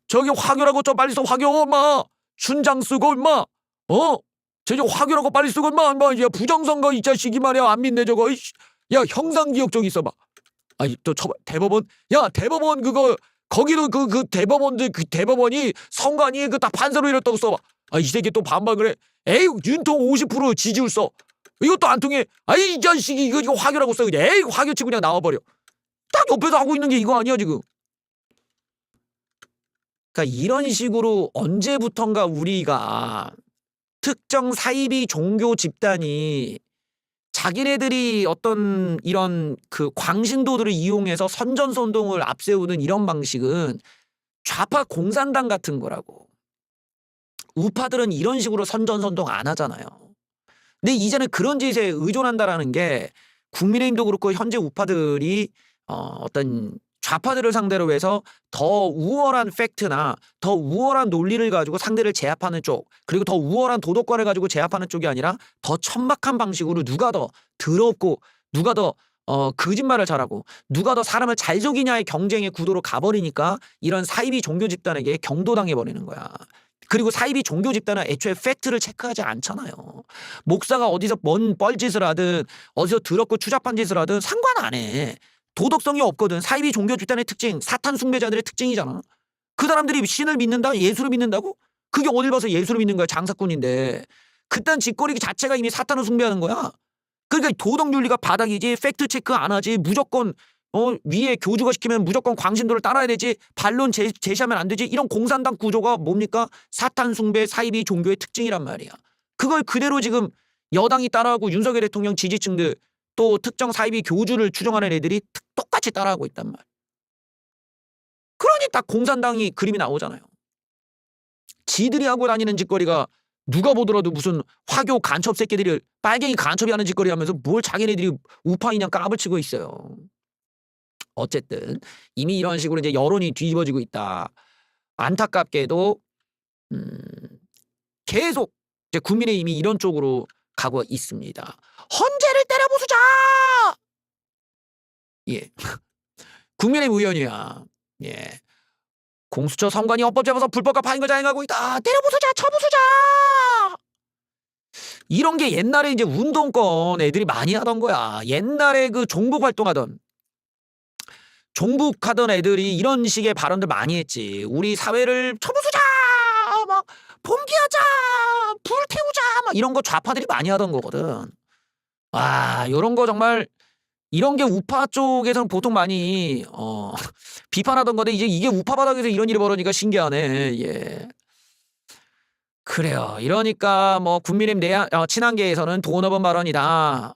저기 화교라고 좀 빨리 써 화교 엄마. 춘장 쓰고 임마. 저기 화교라고 빨리 쓰고 임마. 야 부정선거 이 자식이 말이야 안 믿네 저거. 야 형상기억종 있어봐. 또 대법원 그거 거기도 그 대법원이 선관위 그 다 판사로 이랬다고 써봐. 이 새끼 또 반박 그래. 에이 윤통 50% 지지율 써. 이것도 안 통해. 이 자식이 이거 화교라고 써. 에이 화교 치고 그냥 나와버려. 딱 옆에서 하고 있는 게 이거 아니야 지금. 그러니까 이런 식으로 언제부턴가 우리가 특정 사이비 종교 집단이 자기네들이 어떤 이런 그 광신도들을 이용해서 선전선동을 앞세우는 이런 방식은 좌파 공산당 같은 거라고. 우파들은 이런 식으로 선전선동 안 하잖아요. 근데 이제는 그런 짓에 의존한다라는 게 국민의힘도 그렇고 현재 우파들이 어떤 좌파들을 상대로 해서 더 우월한 팩트나 더 우월한 논리를 가지고 상대를 제압하는 쪽, 그리고 더 우월한 도덕관을 가지고 제압하는 쪽이 아니라 더 천박한 방식으로 누가 더 더럽고 누가 더 거짓말을 잘하고 누가 더 사람을 잘 속이냐의 경쟁의 구도로 가버리니까 이런 사이비 종교 집단에게 경도당해버리는 거야. 그리고 사이비 종교 집단은 애초에 팩트를 체크하지 않잖아요. 목사가 어디서 뭔 뻘짓을 하든 어디서 더럽고 추잡한 짓을 하든 상관 안 해. 도덕성이 없거든. 사이비 종교 집단의 특징, 사탄 숭배자들의 특징이잖아. 그 사람들이 신을 믿는다? 예수를 믿는다고? 그게 어딜 봐서 예수를 믿는 거야. 장사꾼인데. 그딴 짓거리 자체가 이미 사탄을 숭배하는 거야. 그러니까 도덕윤리가 바닥이지. 팩트 체크 안 하지. 무조건 위에 교주가 시키면 무조건 광신도를 따라야 되지. 반론 제시하면 안 되지. 이런 공산당 구조가 뭡니까? 사탄 숭배 사이비 종교의 특징이란 말이야. 그걸 그대로 지금 여당이 따라하고 윤석열 대통령 지지층들 또 특정 사이비 교주를 추종하는 애들이 똑같이 따라하고 있단 말이야. 그러니 딱 공산당이 그림이 나오잖아요. 지들이 하고 다니는 짓거리가 누가 보더라도 무슨 화교 간첩 새끼들이 빨갱이 간첩이 하는 짓거리 하면서 뭘 자기네들이 우파이냐 까불치고 있어요. 어쨌든 이미 이런 식으로 이제 여론이 뒤집어지고 있다. 안타깝게도 계속 이제 국민의힘이 이런 쪽으로 가고 있습니다. 헌재를 때려부수자. 예, 국민의힘 의원이야. 예, 공수처 선관위 헌법재판소 불법과 파행을 자행하고 있다. 때려부수자, 쳐부수자. 이런 게 옛날에 이제 운동권 애들이 많이 하던 거야. 옛날에 그 종북 활동하던 종북하던 애들이 이런 식의 발언들 많이 했지. 우리 사회를 쳐부수자, 막 봉기하자, 불태우자, 막 이런 거 좌파들이 많이 하던 거거든. 아, 요런 거 정말 이런 게 우파 쪽에서는 보통 많이 비판하던 건데 이제 이게 우파 바닥에서 이런 일이 벌어지니까 신기하네. 예. 그래요. 이러니까 뭐 국민의힘 친한계에서는 돈업은 발언이다.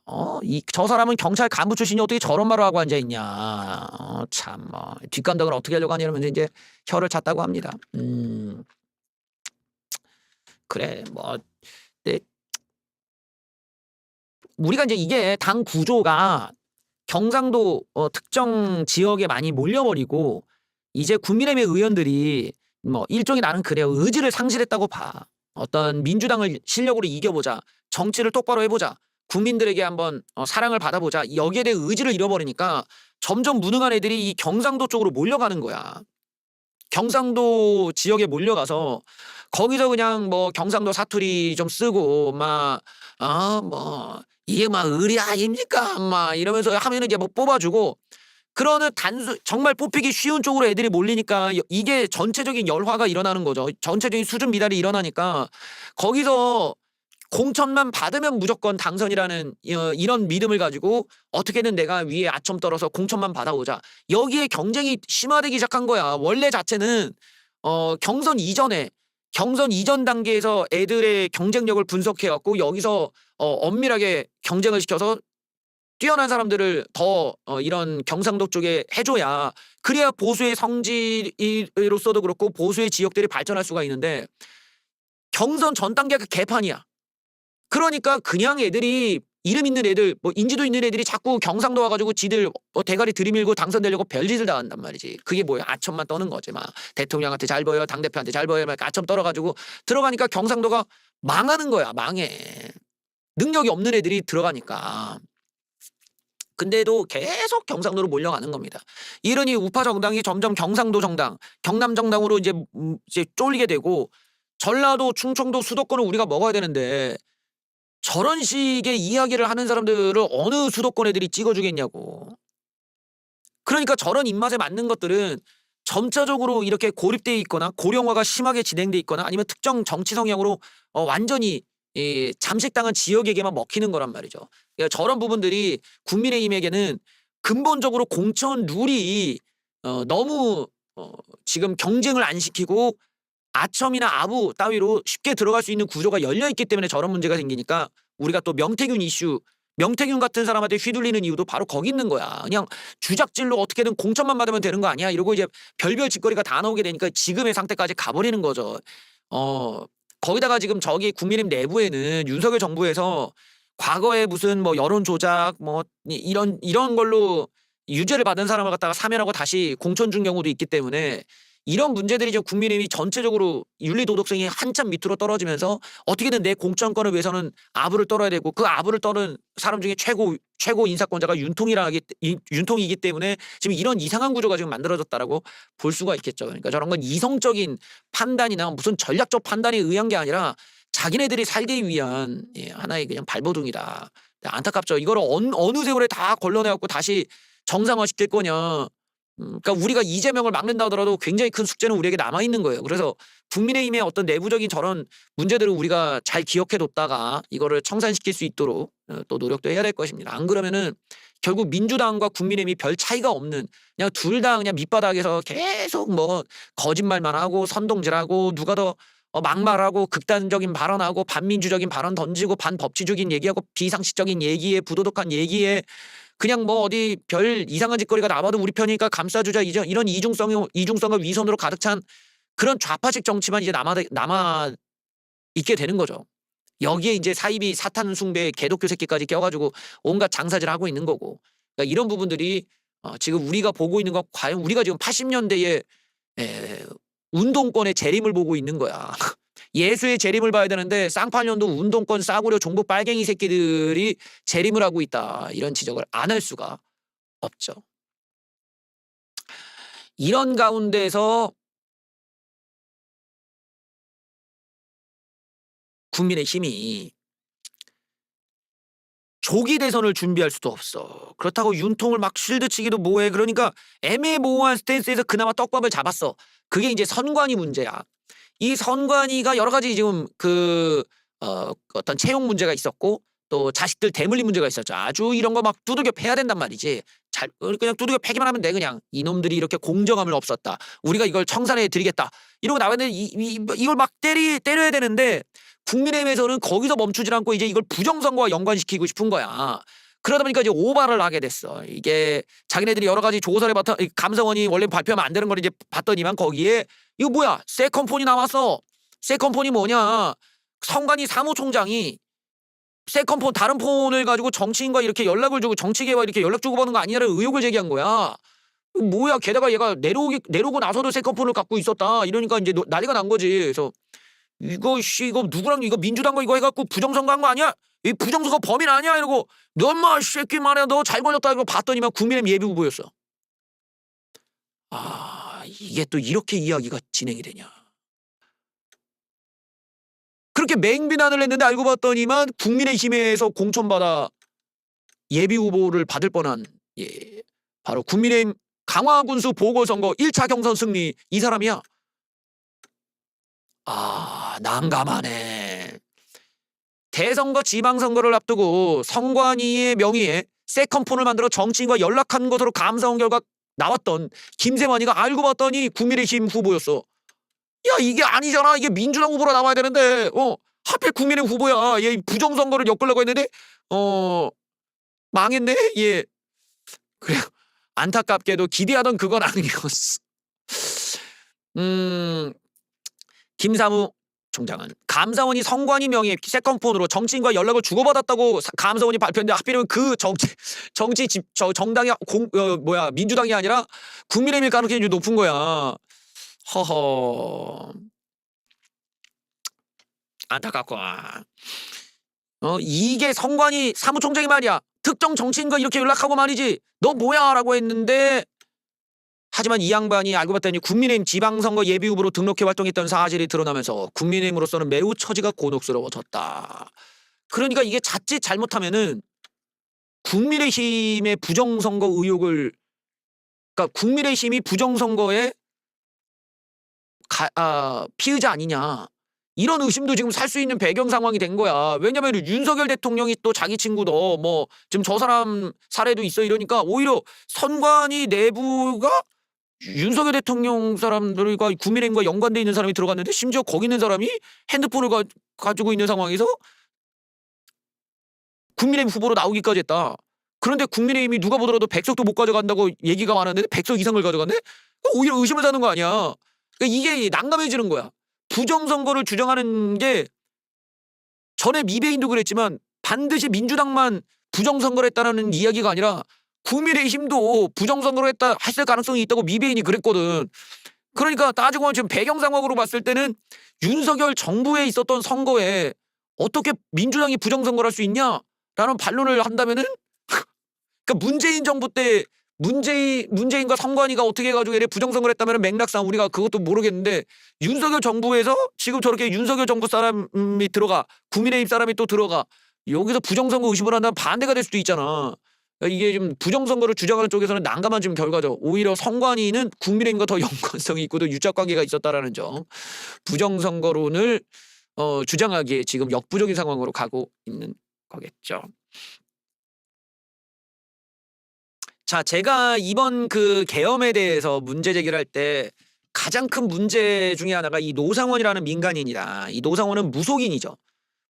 저 사람은 경찰 간부 출신이 어떻게 저런 말을 하고 앉아 있냐. 참 뭐 뒷감당을 어떻게 하려고 하냐 이러면서 이제 혀를 찼다고 합니다. 그래 뭐 네. 우리가 이제 이게 당 구조가 경상도 특정 지역에 많이 몰려버리고 이제 국민의힘의 의원들이 뭐 일종의 나는 그래요. 의지를 상실했다고 봐. 어떤 민주당을 실력으로 이겨보자. 정치를 똑바로 해보자. 국민들에게 한번 사랑을 받아보자. 여기에 대해 의지를 잃어버리니까 점점 무능한 애들이 이 경상도 쪽으로 몰려가는 거야. 경상도 지역에 몰려가서 거기서 그냥 뭐 경상도 사투리 좀 쓰고 막 뭐 이게 막 의리 아닙니까? 막 이러면서 하면은 이제 뭐 뽑아주고 그러는 정말 뽑히기 쉬운 쪽으로 애들이 몰리니까 이게 전체적인 열화가 일어나는 거죠. 전체적인 수준 미달이 일어나니까 거기서 공천만 받으면 무조건 당선이라는 이런 믿음을 가지고 어떻게든 내가 위에 아첨 떨어서 공천만 받아오자. 여기에 경쟁이 심화되기 시작한 거야. 원래 자체는 경선 이전 단계에서 애들의 경쟁력을 분석해 갖고 여기서 엄밀하게 경쟁을 시켜서 뛰어난 사람들을 더 이런 경상도 쪽에 해줘야 그래야 보수의 성지로서도 그렇고 보수의 지역들이 발전할 수가 있는데 경선 전 단계가 개판이야. 그러니까 그냥 애들이 이름 있는 애들 뭐 인지도 있는 애들이 자꾸 경상도 와가지고 지들 대가리 들이밀고 당선되려고 별짓을 다 한단 말이지. 그게 뭐야? 아첨만 떠는 거지. 막 대통령한테 잘 보여, 당대표한테 잘 보여, 막 아첨 떨어가지고 들어가니까 경상도가 망하는 거야. 망해. 능력이 없는 애들이 들어가니까. 근데도 계속 경상도로 몰려가는 겁니다. 이러니 우파 정당이 점점 경상도 정당, 경남 정당으로 이제 쫄리게 되고 전라도, 충청도 수도권을 우리가 먹어야 되는데 저런 식의 이야기를 하는 사람들을 어느 수도권 애들이 찍어주겠냐고. 그러니까 저런 입맛에 맞는 것들은 점차적으로 이렇게 고립돼 있거나 고령화가 심하게 진행돼 있거나 아니면 특정 정치 성향으로 완전히 잠식당한 지역에게만 먹히는 거란 말이죠. 그러니까 저런 부분들이 국민의힘에게는 근본적으로 공천 룰이 너무 지금 경쟁을 안 시키고 아첨이나 아부 따위로 쉽게 들어갈 수 있는 구조가 열려 있기 때문에 저런 문제가 생기니까 우리가 또 명태균 같은 사람한테 휘둘리는 이유도 바로 거기 있는 거야. 그냥 주작질로 어떻게든 공천만 받으면 되는 거 아니야? 이러고 이제 별별 짓거리가 다 나오게 되니까 지금의 상태까지 가버리는 거죠. 거기다가 지금 저기 국민의힘 내부에는 윤석열 정부에서 과거에 무슨 뭐 여론 조작 뭐 이런 걸로 유죄를 받은 사람을 갖다가 사면하고 다시 공천 준 경우도 있기 때문에 이런 문제들이 지금 국민의힘이 전체적으로 윤리 도덕성이 한참 밑으로 떨어지면서 어떻게든 내 공천권을 위해서는 아부를 떨어야 되고 그 아부를 떨은 사람 중에 최고 인사권자가 윤통이기 때문에 지금 이런 이상한 구조가 지금 만들어졌다라고 볼 수가 있겠죠. 그러니까 저런 건 이성적인 판단이나 무슨 전략적 판단에 의한 게 아니라 자기네들이 살기 위한 하나의 그냥 발버둥이다. 안타깝죠. 이거를 어느 세월에 다 걸러내갖고 다시 정상화 시킬 거냐. 그러니까 우리가 이재명을 막는다 하더라도 굉장히 큰 숙제는 우리에게 남아있는 거예요. 그래서 국민의힘의 어떤 내부적인 저런 문제들을 우리가 잘 기억해뒀다가 이거를 청산시킬 수 있도록 또 노력도 해야 될 것입니다. 안 그러면은 결국 민주당과 국민의힘이 별 차이가 없는 그냥 둘 다 그냥 밑바닥에서 계속 뭐 거짓말만 하고 선동질하고 누가 더 막말하고 극단적인 발언하고 반민주적인 발언 던지고 반법치적인 얘기하고 비상식적인 얘기에 부도덕한 얘기에 그냥 뭐 어디 별 이상한 짓거리가 나와도 우리 편이니까 감싸주자 이런 이중성과 위선으로 가득 찬 그런 좌파식 정치만 이제 남아 있게 되는 거죠. 여기에 이제 사이비 사탄 숭배 개독교 새끼까지 껴가지고 온갖 장사질 하고 있는 거고. 그러니까 이런 부분들이 지금 우리가 보고 있는 거 과연 우리가 지금 80년대에 운동권의 재림을 보고 있는 거야. 예수의 재림을 봐야 되는데 쌍팔년도 운동권 싸구려 종북 빨갱이 새끼들이 재림을 하고 있다. 이런 지적을 안 할 수가 없죠. 이런 가운데서 국민의힘이 조기 대선을 준비할 수도 없어. 그렇다고 윤통을 막 실드치기도 뭐해. 그러니까 애매모호한 스탠스에서 그나마 떡밥을 잡았어. 그게 이제 선관위 문제야. 이 선관위가 여러 가지 지금 어떤 채용 문제가 있었고 또 자식들 대물림 문제가 있었죠. 아주 이런 거 막 두들겨 패야 된단 말이지. 그냥 두들겨 패기만 하면 돼. 그냥 이놈들이 이렇게 공정함을 없었다. 우리가 이걸 청산해 드리겠다. 이러고 나왔는데 이걸 막 때려야 되는데 국민의힘에서는 거기서 멈추질 않고 이제 이걸 부정선거와 연관시키고 싶은 거야. 그러다 보니까 이제 오바를 하게 됐어. 이게 자기네들이 여러 가지 조사를 감사원이 원래 발표하면 안 되는 걸 이제 봤더니만 거기에 이거 뭐야? 세컨폰이 나왔어. 세컨폰이 뭐냐? 선관위 사무총장이 세컨폰 다른 폰을 가지고 정치인과 이렇게 연락을 주고 정치계와 이렇게 연락 주고받는 거 아니냐는 의혹을 제기한 거야. 뭐야? 게다가 얘가 내려오고 나서도 세컨폰을 갖고 있었다. 이러니까 이제 난리가 난 거지. 그래서 이거 누구랑 이거 민주당 거 이거 해갖고 부정선거 한 거 아니야? 이 부정선거 범인 아니야? 이러고 너 엄마 새끼 말이야 너 잘 걸렸다 이거 봤더니만 국민의힘 예비 후보였어. 아 이게 또 이렇게 이야기가 진행이 되냐? 그렇게 맹비난을 했는데 알고 봤더니만 국민의힘에서 공천받아 예비 후보를 받을 뻔한 바로 국민의힘 강화군수 보궐선거 1차 경선 승리 이 사람이야. 아 난감하네. 대선거 지방선거를 앞두고 선관위의 명의의 세컨폰을 만들어 정치인과 연락한 것으로 감사원 결과 나왔던 김세환이가 알고 봤더니 국민의힘 후보였어. 야 이게 아니잖아. 이게 민주당 후보로 나와야 되는데 하필 국민의힘 후보야. 얘 부정선거를 엮으려고 했는데 망했네. 예. 그래 안타깝게도 기대하던 그건 아니었어. 김사무 총장은 감사원이 선관위 명의의 세컨폰으로 정치인과 연락을 주고받았다고 감사원이 발표했는데 하필이면 그 정당이 민주당이 아니라 국민의힘일 가능성이 높은 거야. 허허 안타깝고 이게 선관위 사무총장이 말이야 특정 정치인과 이렇게 연락하고 말이지 너 뭐야 라고 했는데 하지만 이 양반이 알고 봤더니 국민의힘 지방선거 예비후보로 등록해 활동했던 사실이 드러나면서 국민의힘으로서는 매우 처지가 곤혹스러워졌다. 그러니까 이게 자칫 잘못하면은 국민의힘의 부정선거 의혹을 그러니까 국민의힘이 부정선거의 피의자 아니냐 이런 의심도 지금 살 수 있는 배경 상황이 된 거야. 왜냐면 윤석열 대통령이 또 자기 친구도 뭐 지금 저 사람 사례도 있어 이러니까 오히려 선관위 내부가 윤석열 대통령 사람들과 국민의힘과 연관돼 있는 사람이 들어갔는데 심지어 거기 있는 사람이 핸드폰을 가지고 있는 상황에서 국민의힘 후보로 나오기까지 했다. 그런데 국민의힘이 누가 보더라도 100석도 못 가져간다고 얘기가 많았는데 100석 이상을 가져갔네? 오히려 의심을 사는 거 아니야. 그러니까 이게 난감해지는 거야. 부정선거를 주장하는 게 전에 미배인도 그랬지만 반드시 민주당만 부정선거를 했다는 이야기가 아니라 국민의힘도 부정선거를 했을 가능성이 있다고 미배인이 그랬거든. 그러니까 따지고 보면 지금 배경 상황으로 봤을 때는 윤석열 정부에 있었던 선거에 어떻게 민주당이 부정선거를 할 수 있냐라는 반론을 한다면은 그러니까 문재인 정부 때 문재인과 선관위가 어떻게 해가지고 얘네 부정선거를 했다면 맥락상 우리가 그것도 모르겠는데 윤석열 정부에서 지금 저렇게 윤석열 정부 사람이 들어가 국민의힘 사람이 또 들어가 여기서 부정선거 의심을 한다면 반대가 될 수도 있잖아. 이게 좀 부정선거를 주장하는 쪽에서는 난감한 지금 결과죠. 오히려 선관위는 국민의힘과 더 연관성이 있고 또 유착관계가 있었다라는 점. 부정선거론을 주장하기에 지금 역부족인 상황으로 가고 있는 거겠죠. 자, 제가 이번 그 계엄에 대해서 문제 제기를 할 때 가장 큰 문제 중에 하나가 이 노상원이라는 민간인이다. 이 노상원은 무속인이죠.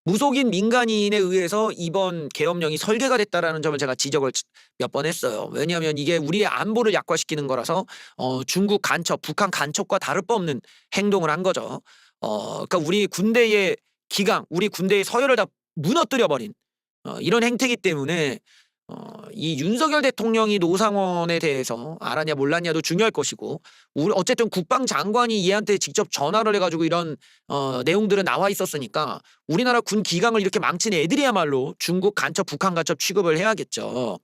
무속인 민간인에 의해서 이번 계엄령이 설계가 됐다라는 점을 제가 지적을 몇 번 했어요. 왜냐하면 이게 우리의 안보를 약화시키는 거라서 중국 간첩, 북한 간첩과 다를 바 없는 행동을 한 거죠. 그러니까 우리 군대의 기강, 우리 군대의 서열을 다 무너뜨려 버린 이런 행태이기 때문에 이 윤석열 대통령이 노상원에 대해서 알았냐 몰랐냐도 중요할 것이고 어쨌든 국방장관이 얘한테 직접 전화를 해가지고 이런 내용들은 나와 있었으니까 우리나라 군 기강을 이렇게 망친 애들이야말로 중국 간첩, 북한 간첩 취급을 해야겠죠.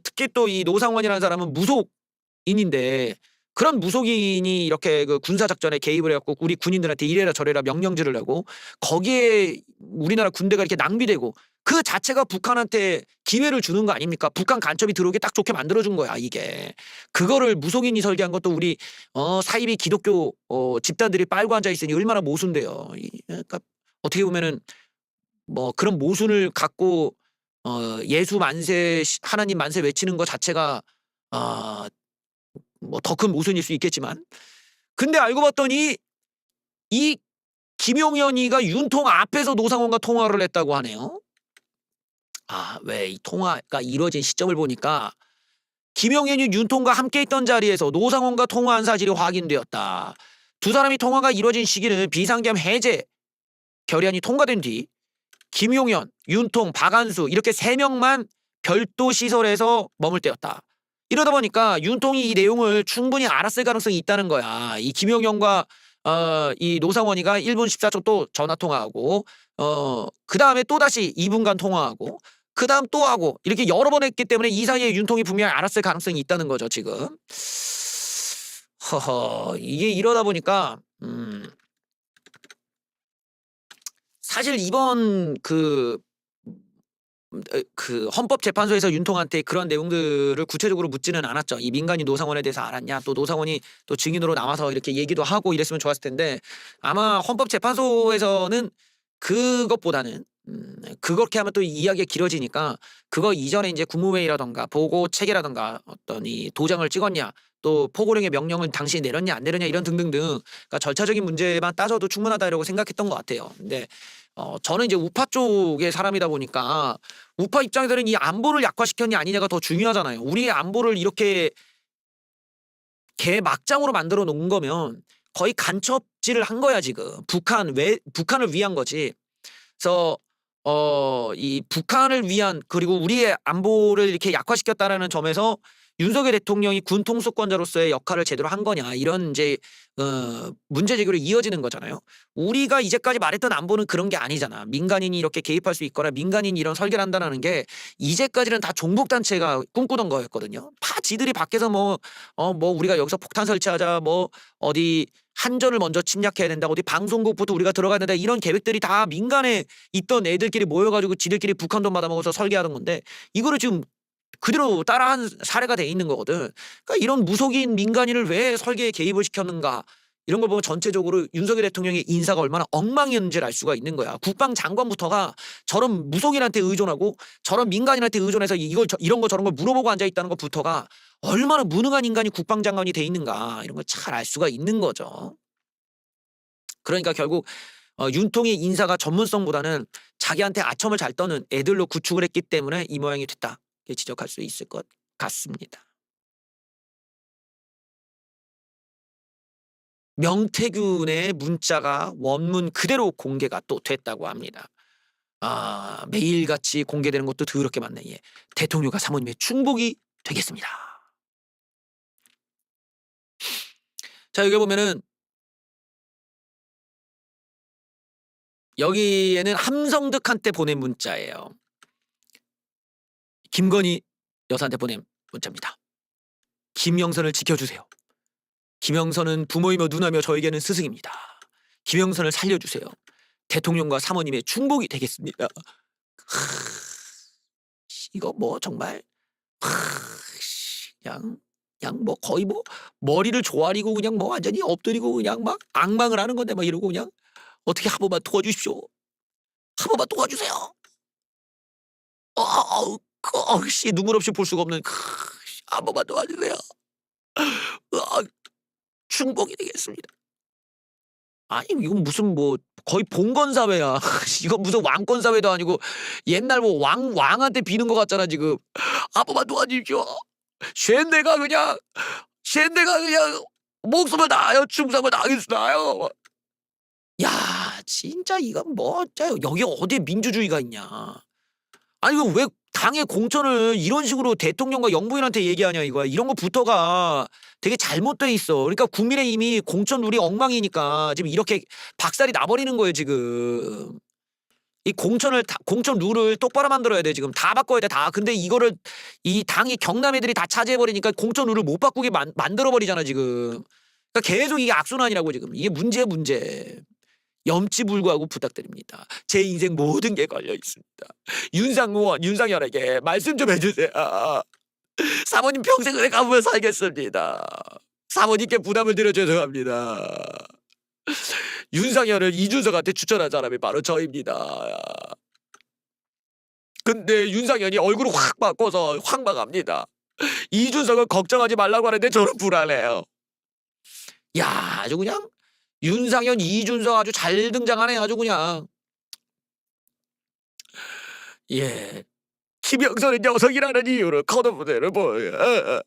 특히 또 이 노상원이라는 사람은 무속인인데 그런 무속인이 이렇게 그 군사 작전에 개입을 해 갖고 우리 군인들한테 이래라 저래라 명령질을 하고 거기에 우리나라 군대가 이렇게 낭비되고 그 자체가 북한한테 기회를 주는 거 아닙니까? 북한 간첩이 들어오게 딱 좋게 만들어 준 거야, 이게. 그거를 무속인이 설계한 것도 우리 사이비 기독교 집단들이 빨고 앉아 있으니 얼마나 모순돼요. 그러니까 어떻게 보면은 뭐 그런 모순을 갖고 예수 만세 하나님 만세 외치는 것 자체가 뭐 더 큰 모순일 수 있겠지만 근데 알고 봤더니 이 김용현이가 윤통 앞에서 노상원과 통화를 했다고 하네요. 왜 이 통화가 이루어진 시점을 보니까 김용현이 윤통과 함께 있던 자리에서 노상원과 통화한 사실이 확인되었다. 두 사람이 통화가 이루어진 시기는 비상계엄 해제 결의안이 통과된 뒤 김용현, 윤통, 박안수 이렇게 3명만 별도 시설에서 머물 때였다. 이러다 보니까 윤통이 이 내용을 충분히 알았을 가능성이 있다는 거야. 이 김용현과 이 노상원이가 1분 14초 또 전화 통화하고 그 다음에 또 다시 2분간 통화하고 그 다음 또 하고 이렇게 여러 번 했기 때문에 이 사이에 윤통이 분명히 알았을 가능성이 있다는 거죠 지금. 이게 이러다 보니까 사실 이번 그 헌법재판소에서 윤통한테 그런 내용들을 구체적으로 묻지는 않았죠. 이 민간인 노상원에 대해서 알았냐, 또 노상원이 또 증인으로 나와서 이렇게 얘기도 하고 이랬으면 좋았을 텐데 아마 헌법재판소에서는 그것보다는 그렇게 하면 또 이야기가 길어지니까 그거 이전에 이제 국무회의라던가 보고 체계라던가 어떤 이 도장을 찍었냐, 또 포고령의 명령을 당신이 내렸냐 안 내렸냐 이런 등등등 그러니까 절차적인 문제만 따져도 충분하다라고 생각했던 것 같아요. 근데 저는 이제 우파 쪽의 사람이다 보니까 우파 입장에서는 이 안보를 약화시켰냐 아니냐가 더 중요하잖아요. 우리의 안보를 이렇게 개막장으로 만들어 놓은 거면 거의 간첩질을 한 거야 지금. 북한을 위한 거지. 그래서 이 북한을 위한 그리고 우리의 안보를 이렇게 약화시켰다라는 점에서 윤석열 대통령이 군 통수권자로서의 역할을 제대로 한 거냐 이런 이제 문제 제기로 이어지는 거잖아요. 우리가 이제까지 말했던 안보는 그런 게 아니잖아. 민간인이 이렇게 개입할 수 있거나 민간인이 이런 설계를 한다는 게 이제까지는 다 종북단체가 꿈꾸던 거였거든요. 다 지들이 밖에서 뭐 우리가 여기서 폭탄 설치하자 뭐 어디 한전을 먼저 침략해야 된다. 어디 방송국부터 우리가 들어가야 된다. 이런 계획들이 다 민간에 있던 애들끼리 모여가지고 지들끼리 북한 돈 받아먹어서 설계하는 건데 이거를 지금 그대로 따라한 사례가 돼 있는 거거든. 그러니까 이런 무속인 민간인을 왜 설계에 개입을 시켰는가 이런 걸 보면 전체적으로 윤석열 대통령의 인사가 얼마나 엉망이었는지를 알 수가 있는 거야. 국방장관부터가 저런 무속인한테 의존하고 저런 민간인한테 의존해서 이런 거 저런 걸 물어보고 앉아 있다는 것부터가 얼마나 무능한 인간이 국방장관이 돼 있는가 이런 걸 잘 알 수가 있는 거죠. 그러니까 결국 윤통의 인사가 전문성보다는 자기한테 아첨을 잘 떠는 애들로 구축을 했기 때문에 이 모양이 됐다. 이렇게 지적할 수 있을 것 같습니다. 명태균의 문자가 원문 그대로 공개가 또 됐다고 합니다. 매일같이 공개되는 것도 더럽게 많네. 예. 대통령과 사모님의 충복이 되겠습니다. 자 여기 보면은 여기에는 함성득한테 보낸 문자예요. 김건희 여사한테 보낸 문자입니다. 김영선을 지켜주세요. 김영선은 부모이며 누나며 저에게는 스승입니다. 김영선을 살려주세요. 대통령과 사모님의 충복이 되겠습니다. 이거 뭐 정말 그냥 뭐 거의 뭐 머리를 조아리고 그냥 뭐 완전히 엎드리고 그냥 막 앙망을 하는 건데 막 이러고 그냥 어떻게 한 번만 도와주십시오. 한 번만 도와주세요. 씨 눈물 없이 볼 수가 없는 한 번만 도와주세요. 충복이 되겠습니다. 아니 이건 무슨 뭐 거의 봉건 사회야. 이건 무슨 왕권 사회도 아니고 옛날 뭐 왕한테 비는 것 같잖아 지금. 한 번만 도와주십시오. 쉔내가 그냥 목숨을 다하여 충성을 다하겠어요. 야 진짜 이건 뭐 여기 어디에 민주주의가 있냐. 아니 왜 당의 공천을 이런 식으로 대통령과 영부인한테 얘기하냐 이거야. 이런 거부터가 되게 잘못돼 있어. 그러니까 국민의힘이 공천 룰이 엉망이니까 지금 이렇게 박살이 나버리는 거예요 지금. 이 공천 룰을 똑바로 만들어야 돼. 지금 다 바꿔야 돼. 다. 근데 이거를 이 당이 경남 애들이 다 차지해 버리니까 공천 룰을 못 바꾸게 만들어 버리잖아, 지금. 그러니까 계속 이게 악순환이라고 지금. 이게 문제야, 문제. 염치불구하고 부탁드립니다. 제 인생 모든 게 걸려 있습니다. 윤상현에게 말씀 좀 해주세요. 사모님 평생 은혜 갚으며 살겠습니다. 사모님께 부담을 드려 죄송합니다. 윤상현을 이준석한테 추천한 사람이 바로 저입니다. 근데 윤상현이 얼굴을 확 바꿔서 확 망합니다. 이준석은 걱정하지 말라고 하는데 저는 불안해요. 야, 아주 그냥 윤상현, 이준석 아주 잘 등장하네. 아주 그냥. 예. 김영선은 녀석이라는 이유로 컷오프대를 보여.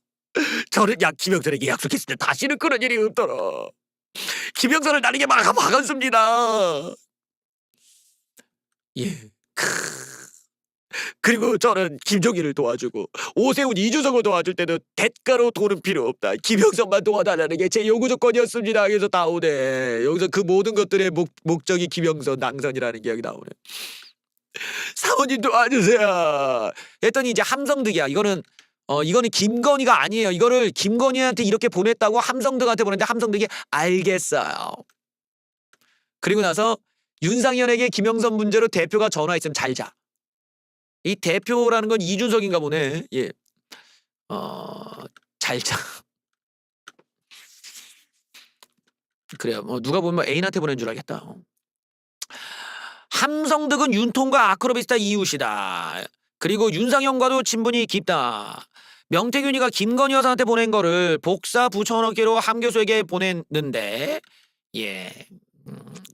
저는 김영선에게 약속했을 때 다시는 그런 일이 없도록 김영선을 나에게 막았습니다. 예. 그리고 저는 김종인을 도와주고 오세훈, 이준석을 도와줄 때는 대가로 돈은 필요 없다. 김영선만 도와달라는 게 제 요구 조건이었습니다. 그래서 나오네. 여기서 그 모든 것들의 목적이 김영선 당선이라는 게 여기 나오네. 사모님 도와주세요. 했더니 이제 함성득이야. 이거는 김건희가 아니에요. 이거를 김건희한테 이렇게 보냈다고 함성득한테 보냈는데 함성득이 알겠어요. 그리고 나서 윤상현에게 김영선 문제로 대표가 전화했으면 잘 자. 이 대표라는 건 이준석인가 보네. 예. 잘 자. 그래요. 뭐 누가 보면 애인한테 보낸 줄 알겠다. 함성득은 윤통과 아크로비스타 이웃이다. 그리고 윤상현과도 친분이 깊다. 명태균이가 김건희 여사한테 보낸 거를 복사 붙여넣기로 함 교수에게 보냈는데, 예.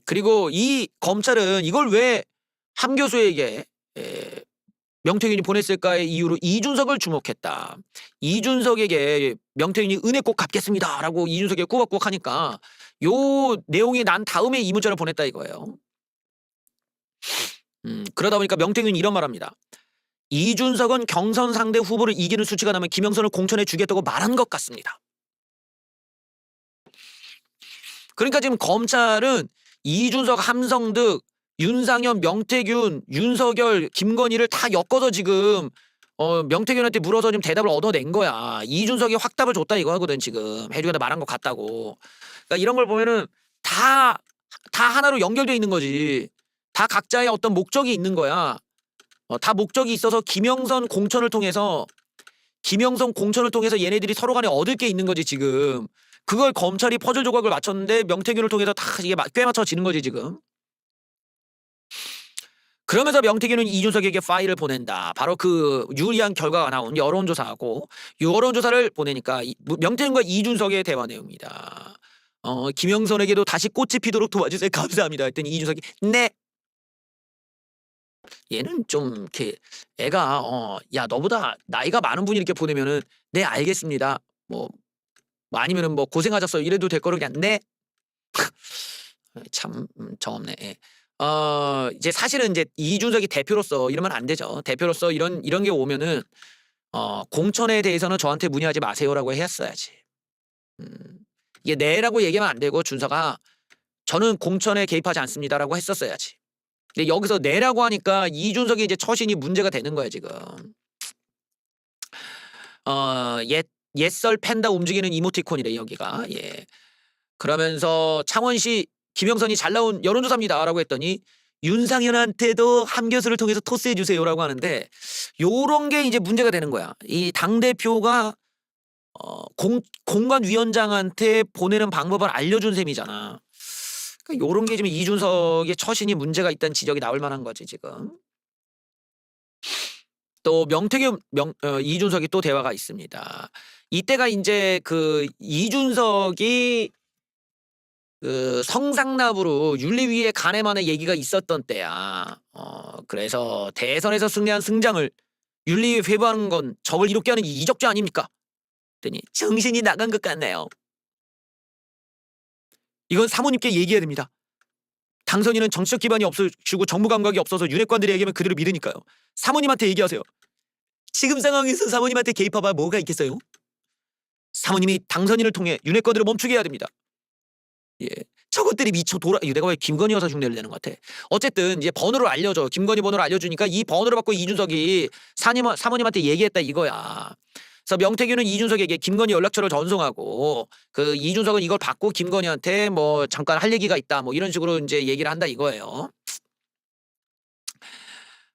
그리고 이 검찰은 이걸 왜 함 교수에게 명태균이 보냈을까의 이유로 이준석을 주목했다. 이준석에게 명태균이 은혜 꼭 갚겠습니다라고 이준석에게 꾸벅꾸벅 하니까 요 내용이 난 다음에 이 문자를 보냈다 이거예요. 그러다 보니까 명태균이 이런 말합니다. 이준석은 경선 상대 후보를 이기는 수치가 나면 김영선을 공천해 주겠다고 말한 것 같습니다. 그러니까 지금 검찰은 이준석, 함성득, 윤상현, 명태균, 윤석열, 김건희를 다 엮어서 지금 명태균한테 물어서 지금 대답을 얻어낸 거야. 이준석이 확답을 줬다 이거 하거든 지금. 해주가 말한 것 같다고. 그러니까 이런 걸 보면은 다 하나로 연결돼 있는 거지. 다 각자의 어떤 목적이 있는 거야. 다 목적이 있어서 김영선 공천을 통해서 얘네들이 서로 간에 얻을 게 있는 거지 지금. 그걸 검찰이 퍼즐 조각을 맞췄는데 명태균을 통해서 다 이게 꽤 맞춰지는 거지 지금. 그러면서 명태균은 이준석에게 파일을 보낸다. 바로 그 유리한 결과가 나온 여론조사하고 여론조사를 보내니까 명태균과 이준석의 대화 내용입니다. 김영선에게도 다시 꽃이 피도록 도와주세요. 감사합니다. 했더니 이준석이 네. 얘는 좀 이렇게 애가 야 너보다 나이가 많은 분이 이렇게 보내면은 네 알겠습니다. 뭐 아니면은 뭐 고생하셨어요 이래도 될 거를 그냥 네. 참 정없네. 예. 이제 사실은 이제 이준석이 대표로서 이러면 안 되죠. 대표로서 이런 게 오면은 공천에 대해서는 저한테 문의하지 마세요라고 했어야지. 이게 네라고 얘기하면 안 되고 준서가 저는 공천에 개입하지 않습니다라고 했었어야지. 근데 여기서 네라고 하니까 이준석이 이제 처신이 문제가 되는 거야 지금. 옛설 팬다 움직이는 이모티콘이래 여기가. 예. 그러면서 창원시 김영선이 잘 나온 여론조사입니다라고 했더니 윤상현한테도 함 교수를 통해서 토스해 주세요라고 하는데 요런 게 이제 문제가 되는 거야. 이 당 대표가 공관위원장한테 보내는 방법을 알려준 셈이잖아. 그러니까 요런 게 지금 이준석의 처신이 문제가 있다는 지적이 나올 만한 거지 지금. 또 명태균, 이준석이 또 대화가 있습니다. 이때가 이제 그 이준석이 그 성상납으로 윤리위에 간에만의 얘기가 있었던 때야. 그래서 대선에서 승리한 승장을 윤리위에 회부하는 건 적을 이롭게 하는 이적죄 아닙니까? 그랬더니 정신이 나간 것 같네요. 이건 사모님께 얘기해야 됩니다. 당선인은 정치적 기반이 없으시고 정무 감각이 없어서 윤핵관들이 얘기하면 그대로 믿으니까요. 사모님한테 얘기하세요. 지금 상황에서 사모님한테 개입해봐 뭐가 있겠어요? 사모님이 당선인을 통해 윤핵관들을 멈추게 해야 됩니다. 예, 저것들이 미쳐 돌아. 이거 내가 왜 김건희 여사 흉내를 내는 것 같아. 어쨌든 이제 번호를 알려줘. 김건희 번호를 알려주니까 이 번호를 받고 이준석이 사모님한테 얘기했다 이거야. 그래서 명태균은 이준석에게 김건희 연락처를 전송하고 그 이준석은 이걸 받고 김건희한테 뭐 잠깐 할 얘기가 있다 뭐 이런 식으로 이제 얘기를 한다 이거예요.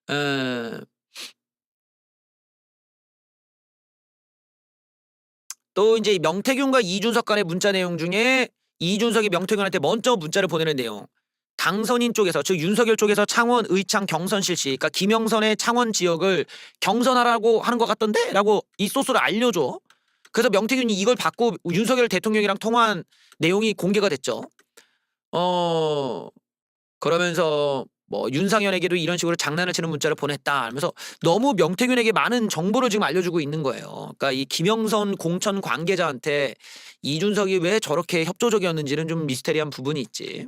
에... 또 이제 명태균과 이준석 간의 문자 내용 중에 이준석이 명태균한테 먼저 문자를 보내는 내용. 당선인 쪽에서 즉 윤석열 쪽에서 창원, 의창, 경선 실시 그러니까 김영선의 창원 지역을 경선하라고 하는 것 같던데? 라고 이 소스를 알려줘. 그래서 명태균이 이걸 받고 윤석열 대통령이랑 통화한 내용이 공개가 됐죠. 그러면서 뭐 윤상현에게도 이런 식으로 장난을 치는 문자를 보냈다 하면서 너무 명태균에게 많은 정보를 지금 알려주고 있는 거예요. 그러니까 이 김영선 공천 관계자한테 이준석이 왜 저렇게 협조적이었는지는 좀 미스테리한 부분이 있지.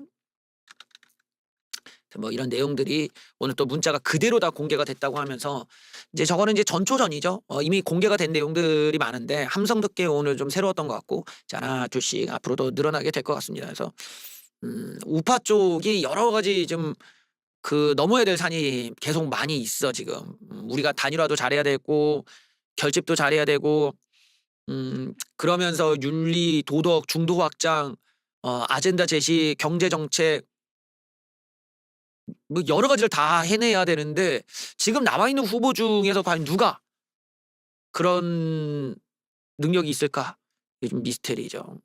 뭐 이런 내용들이 오늘 또 문자가 그대로 다 공개가 됐다고 하면서 이제 저거는 이제 전초전이죠. 이미 공개가 된 내용들이 많은데 함성듣게 오늘 좀 새로웠던 것 같고 하나 둘씩 앞으로도 늘어나게 될 것 같습니다. 그래서 우파 쪽이 여러 가지 좀 그 넘어야 될 산이 계속 많이 있어 지금. 우리가 단일화도 잘해야 되고 결집도 잘해야 되고 그러면서 윤리, 도덕, 중도 확장, 아젠다 제시, 경제 정책 뭐 여러 가지를 다 해내야 되는데 지금 남아 있는 후보 중에서 과연 누가 그런 능력이 있을까? 이게 좀 미스테리죠.